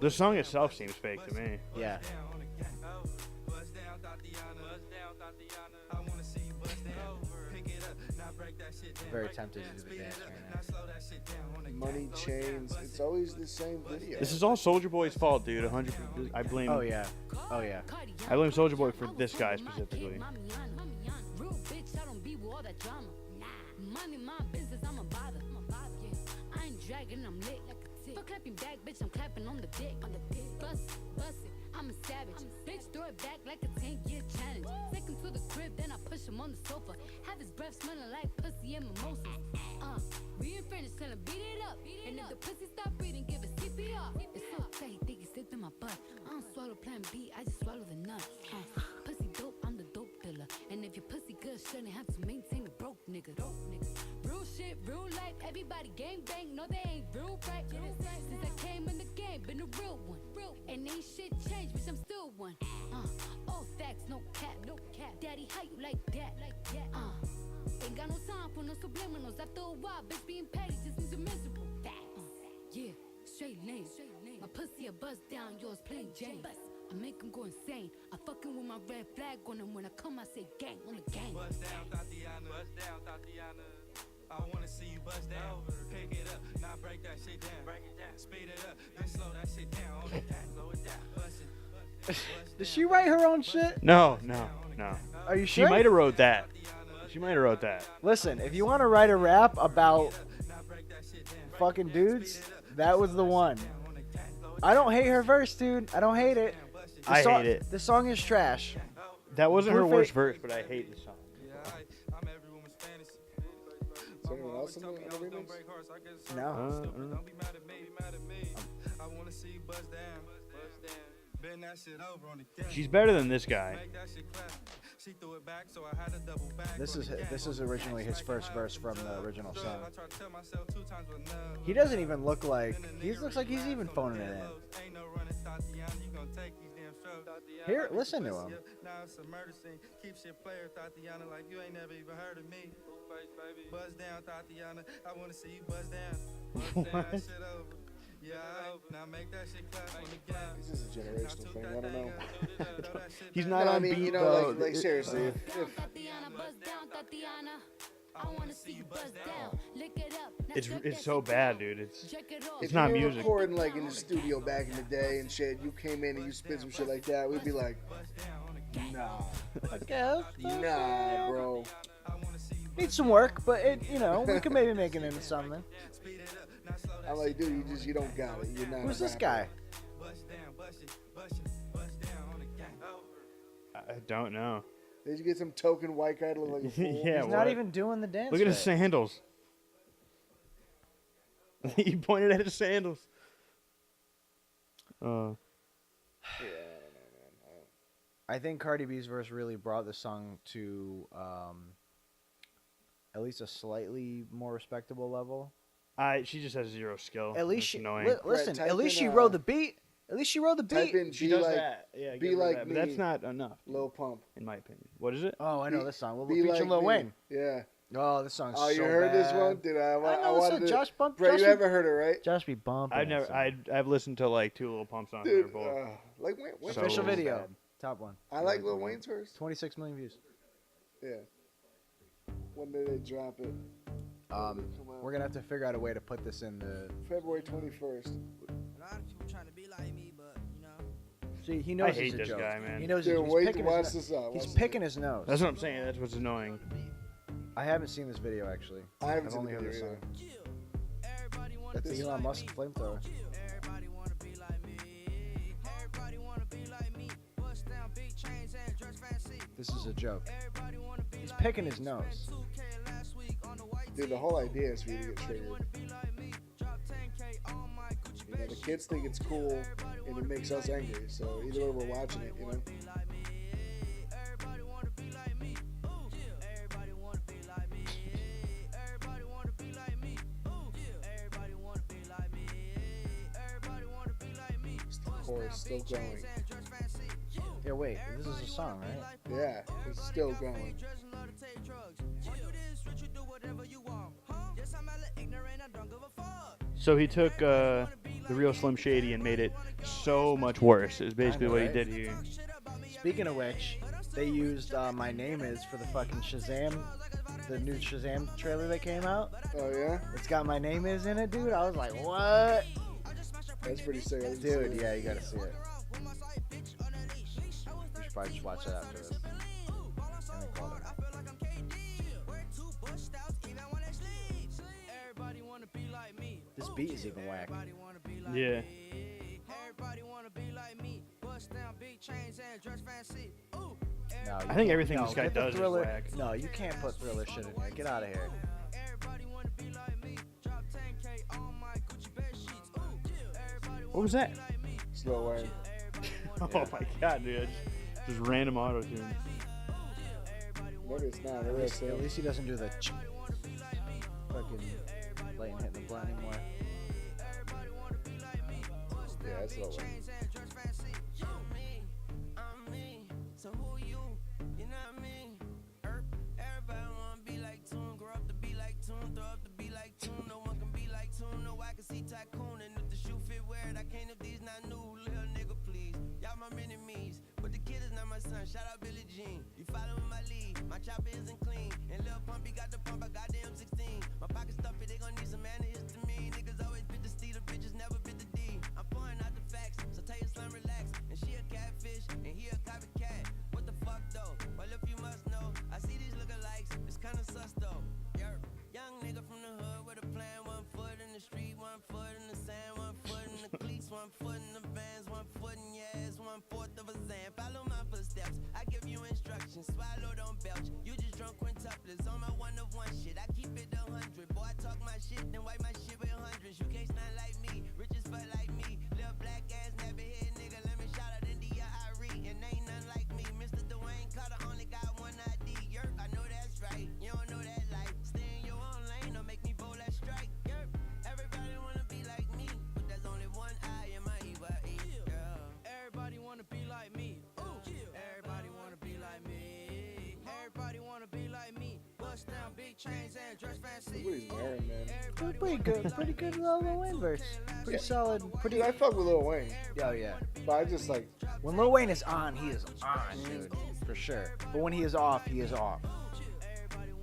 The song itself seems fake to me. Yeah. Very tempted to do the dance right now. Money chains. It's always the same video. This is all Soldier Boy's fault, dude. 100. I blame. Oh yeah. Oh yeah. I blame Soldier Boy for this guy specifically. Money, my business, I'm a bother. Yeah, I ain't dragging, I'm lit like a tick. For clapping back, bitch, I'm clapping on the dick. Bust it, I'm a savage. Bitch, throw it back like a 10-year challenge. Take him to the crib, then I push him on the sofa. Have his breath smelling like pussy and mimosas. We ain't finished, tell him beat it up. And if the pussy stop breathing, give it CPR. It's so tight, he think he slipped in my butt. I don't swallow plan B, I just swallow the nut. Pussy dope, I'm the dope dealer. And if your pussy good, shouldn't have to maintain a broke nigga. Real shit, real life, everybody gang bang. No, they ain't real right. Since I came in the game, been a real one. And ain't shit changed, bitch, I'm still one. All facts, no cap. Daddy, how you like that? Ain't got no time for no subliminals. After a while, bitch, being petty just means you're miserable. Yeah, straight lane. My pussy a buzz down, yours plain Jane. I make him go insane. I fucking with my red flag on him. When I come, I say gang on the gang. Bust down, Tatiana. Bust down, Tatiana. I wanna see you bust down. Pick it up, now break that shit down. Break it down. Speed it up, then slow that shit down. On it down, slow it down. Bust it. Did she write her own shit? No. Are you She sure? might have wrote that. Listen, if you want to write a rap about fucking dudes, that was the one. I don't hate her verse, dude. I don't hate it. I hate it. The song is trash. That wasn't her Blueface- worst verse, but I hate the song. I'm every woman's fantasy. Is anyone else in the remix? No. Don't be mad at me. I wanna see you bust down. Bend that shit over on the gang. She's better than this guy. Make that shit clap. She threw it back, so I had to double back. This is originally his first verse from the original song. I tried to tell myself 2 times, but no. He doesn't even look like he looks like he's even phoning it in. Ain't no running, Tatiana. You gon' take these damn strokes. Here, listen to him. Now it's a murder scene. Keep shit player, Tatiana, like you ain't never even heard of me. Buzz down, Tatiana. I wanna see you buzz down. Buzz down, that shit over. Yeah, now make that shit clap on the gang. This is a generational thing. I don't know. He's not No, I on mean, beat you know, though. like seriously, if Tatiana, buzz down, Tatiana. I wanna see you buzz down. Lick it up. Now jerk It's that so shit bad, down. dude. It's Jerk it off. if not you were music. recording like in the studio back in the day and shit, you came in and you spit some shit like that, we'd be like, nah, bro. Needs some work, but we could maybe make it into something. I'm like, dude, you don't got it. You're not. Who's a this rapper. guy? I don't know. Did you get some token white guy to look like a fool? Yeah, He's not what? even doing the dance. Look at his right. sandals. He pointed at his sandals. I think Cardi B's verse really brought the song to at least a slightly more respectable level. She just has zero skill. At least It's she annoying. listen. type At least in, she wrote the beat. At least she wrote the Type beat. in She be does like that. Yeah, be give her like that, me. but that's not enough, Lil Pump. in my opinion. What is it? Oh, I know Be- this song. We'll Be feature like Lil me. Wayne. Yeah. Oh, this song's Oh, you so heard this bad. one? Dude, I I know wanted this to. one. Josh Bump. Bro, you Josh ever heard it, right? Josh be bumping. I've that never. song. I've listened to like 2 Little Pumps on there both. Like when So Official video. bad. Top one. I like Lil Wayne's verse. 26 million views. Yeah. When did they drop it? We're gonna have to figure out a way to put this in the. February 21st. A lot of people trying to be like me, but See, he knows I hate he's a this joke. guy, man. He knows Dude, he's wait, picking watch his this out. He's watch picking his nose. That's what I'm saying. That's what's annoying. I haven't seen this video actually. I haven't I've seen only the heard the video song. everybody wanna That's be the Elon like Musk me. flamethrower. Everybody wanna be like me. Everybody wanna be like me. Bust down big chains and dress fancy. This is a joke. Everybody wanna be He's like picking me. his nose. Spent 2K last week on the white Dude, the tee. whole idea is for you to get Everybody triggered. wanna be like me. Drop 10K on my Gucci You know, the bed kids think it's cool and it makes us angry. So either way, we're watching it, you know. be like me. Everybody wanna be like me. Ooh, yeah. Everybody wanna be like me. Everybody wanna be like me. Ooh, yeah. Everybody wanna be like me. Everybody wanna be like me. The chorus still going. Yeah, wait. This is a song, right? Yeah, it's still going. So he took the real Slim Shady and made it so much worse. Is basically what he right? did here. Speaking of which, they used "My Name Is" for the fucking Shazam, the new Shazam trailer that came out. Oh yeah, It's got "My Name Is" in it, dude. I was like, what? that's pretty sick. I didn't see Dude, it. yeah, you gotta see it. We should probably just watch that after this. And then call it. This beat is even whack. Yeah. Everybody wanna be like me. Bust down big chains and dress fancy. Ooh. No, you I think can't- everything no, this guy get the does is Thriller. whack. No, you can't put Thriller shit in here. Get out of here. Everybody wanna be like me. Drop 10K on my Gucci bed sheets. Ooh. Everybody What was that? wanna be like me. It's Lil Wayne. Oh my god, dude. Just random auto tune. Maybe it's not. At Maybe least, it's at least he doesn't do the fucking blatant hitting the blunt anymore. Yeah, it's Lil Wayne. So who you? You know what I mean? Everybody wanna be like Toon, grow up to be like Toon, throw up to be like Toon. No one can be like Toon. No, I can see Tycoon, and if the shoe fit, wear it. I can't if these not new. Little nigga, please. Y'all my mini-me's, but the kid is not my son. Shout out Billie Jean. You following my lead? My chopper isn't clean, and Lil Pumpy got the pump. I got the M16. My pocket stuffy, they gon' need some antihistamine. Niggas always bit the C, the bitches never bit the D. I'm pouring out the facts, so tell your slum relax. And she a catfish, and he a copycat. What the fuck though? Well, if you must know, I see these lookalikes. It's kinda sus though. Yerp. Young nigga from the hood with a plan. 1 foot in the street, 1 foot in the sand, 1 foot in the cleats, 1 foot in the vans, 1 foot in your ass, 1/4 of a zan. Follow my footsteps. I give you instructions. Swallow, don't belch. You just drunk quintuplets on my 1 of 1 shit. I keep it 100. Boy, I talk my shit, then wipe my shit with hundreds. You can't stand like me, rich as fuck like me. Little black ass, never head nigga. Let me shout out India Irie. And ain't none like me. Mr. Dwayne Carter only got 1 ID. Yerp, I know that's right. You don't know that life. Stay in your own lane, don't make me bowl that strike. Yerp, everybody wanna be like me, but there's only 1 eye in my evil E. Everybody wanna be like me. Ooh. Everybody wanna be like me. Everybody wanna be like me. Bust down big chains and dress fancy. Look what he's wearing, man. Pretty good Lil Wayne verse. Pretty solid. Pretty. Dude, I fuck with Lil Wayne, Oh yeah. but I just like. When Lil Wayne is on, he is on, dude, for sure. But when he is off, he is off.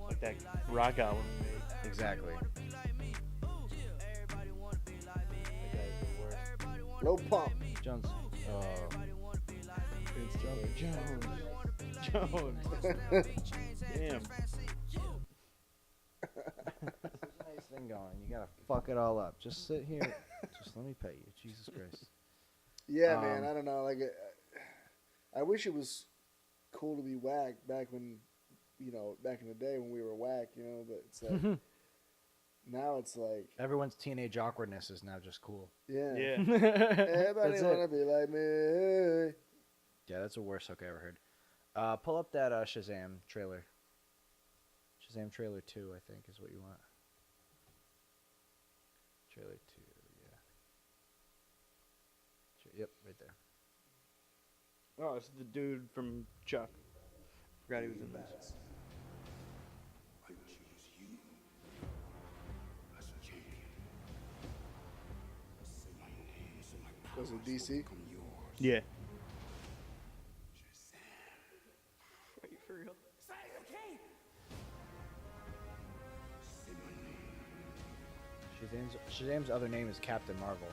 Like that rock album he made. Exactly. That guy's the worst. Low pump. Jones. Oh. Jones. Damn. Nice thing going. You gotta fuck it all up. Just sit here. Just let me pay you. Jesus Christ. Yeah, man. I don't know. Like, I wish it was cool to be whack back when, back in the day when we were whack, But it's like now it's like Everyone's teenage awkwardness is now just cool. yeah. Yeah. Everybody That's wanna it. be like me. Yeah, that's the worst hook I ever heard. Pull up that Shazam trailer. Shazam trailer 2, I think, is what you want. Trailer 2, yeah. Yep, right there. Oh, it's the dude from Chuck. Forgot he was in this. I choose you as a champion. Say my name so my Was it powers will DC? become yours. Yeah. Shazam. Are you for real? Say my name. Shazam's other name is Captain Marvel.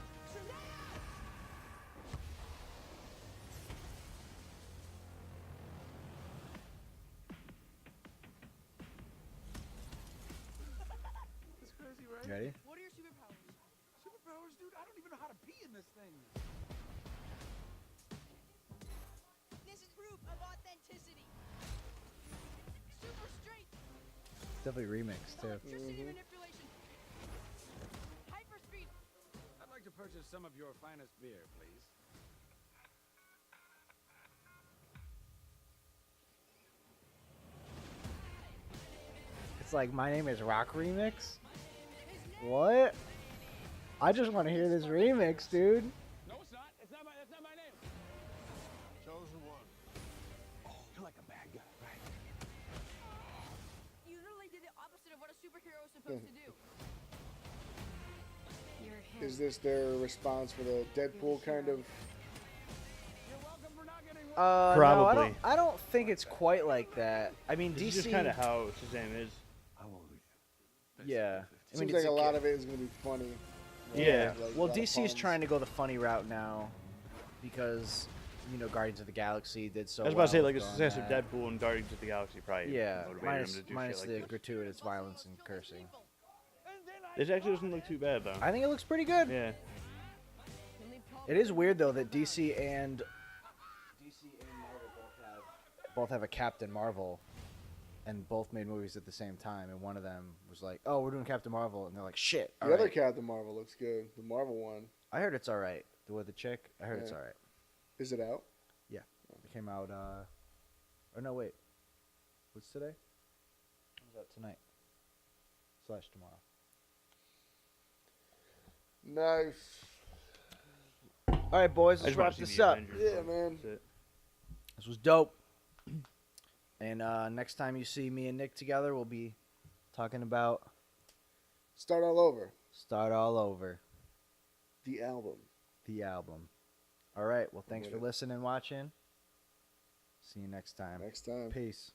It's crazy, right? You ready? What are your superpowers? Superpowers, dude? I don't even know how to pee in this thing. This is proof of authenticity. Super straight. It's definitely remixed, too. Electricity manipulation. Hyperspeed. I'd like to purchase some of your finest beer, please. It's like, my name is Rock Remix? What? I just want to hear this remix, dude. No, it's not. That's not my name. Chosen one. Oh, you're like a bad guy, right? You literally did the opposite of what a superhero is supposed to do. You're him. Is this their response for the Deadpool kind of? You're welcome for not getting No, Probably. I don't think it's quite like that. I mean, This DC. is just kind of how Shazam is. How old are you? Yeah. I mean, Seems like it's a lot of it is gonna be funny. Yeah. Like, Well, a lot of DC is puns. trying to go the funny route now because, Guardians of the Galaxy did so I was about to say, well like, the doing success of that. Deadpool and Guardians of the Galaxy probably Yeah, motivated him to do minus shit the like this. gratuitous violence and cursing. This actually doesn't look too bad, though. I think it looks pretty good. Yeah. It is weird though that DC and both have a Captain Marvel, and both made movies at the same time. And one of them was like, "Oh, we're doing Captain Marvel," and they're like, "Shit." The other Captain Marvel looks good. The Marvel one. I heard it's all right. With the chick, I heard it's all right. Is it out? Yeah, it came out. Or no, wait. What's today? What's that tonight? / tomorrow. Nice. All right, boys, I let's just wanna wrap see this the up. Avengers Yeah, one. man. That's it. This was dope. And next time you see me and Nick together, we'll be talking about Start all over. Start All Over, The album. the album. All right, well, thanks With for it. listening and watching. See you next time. Next time. Peace.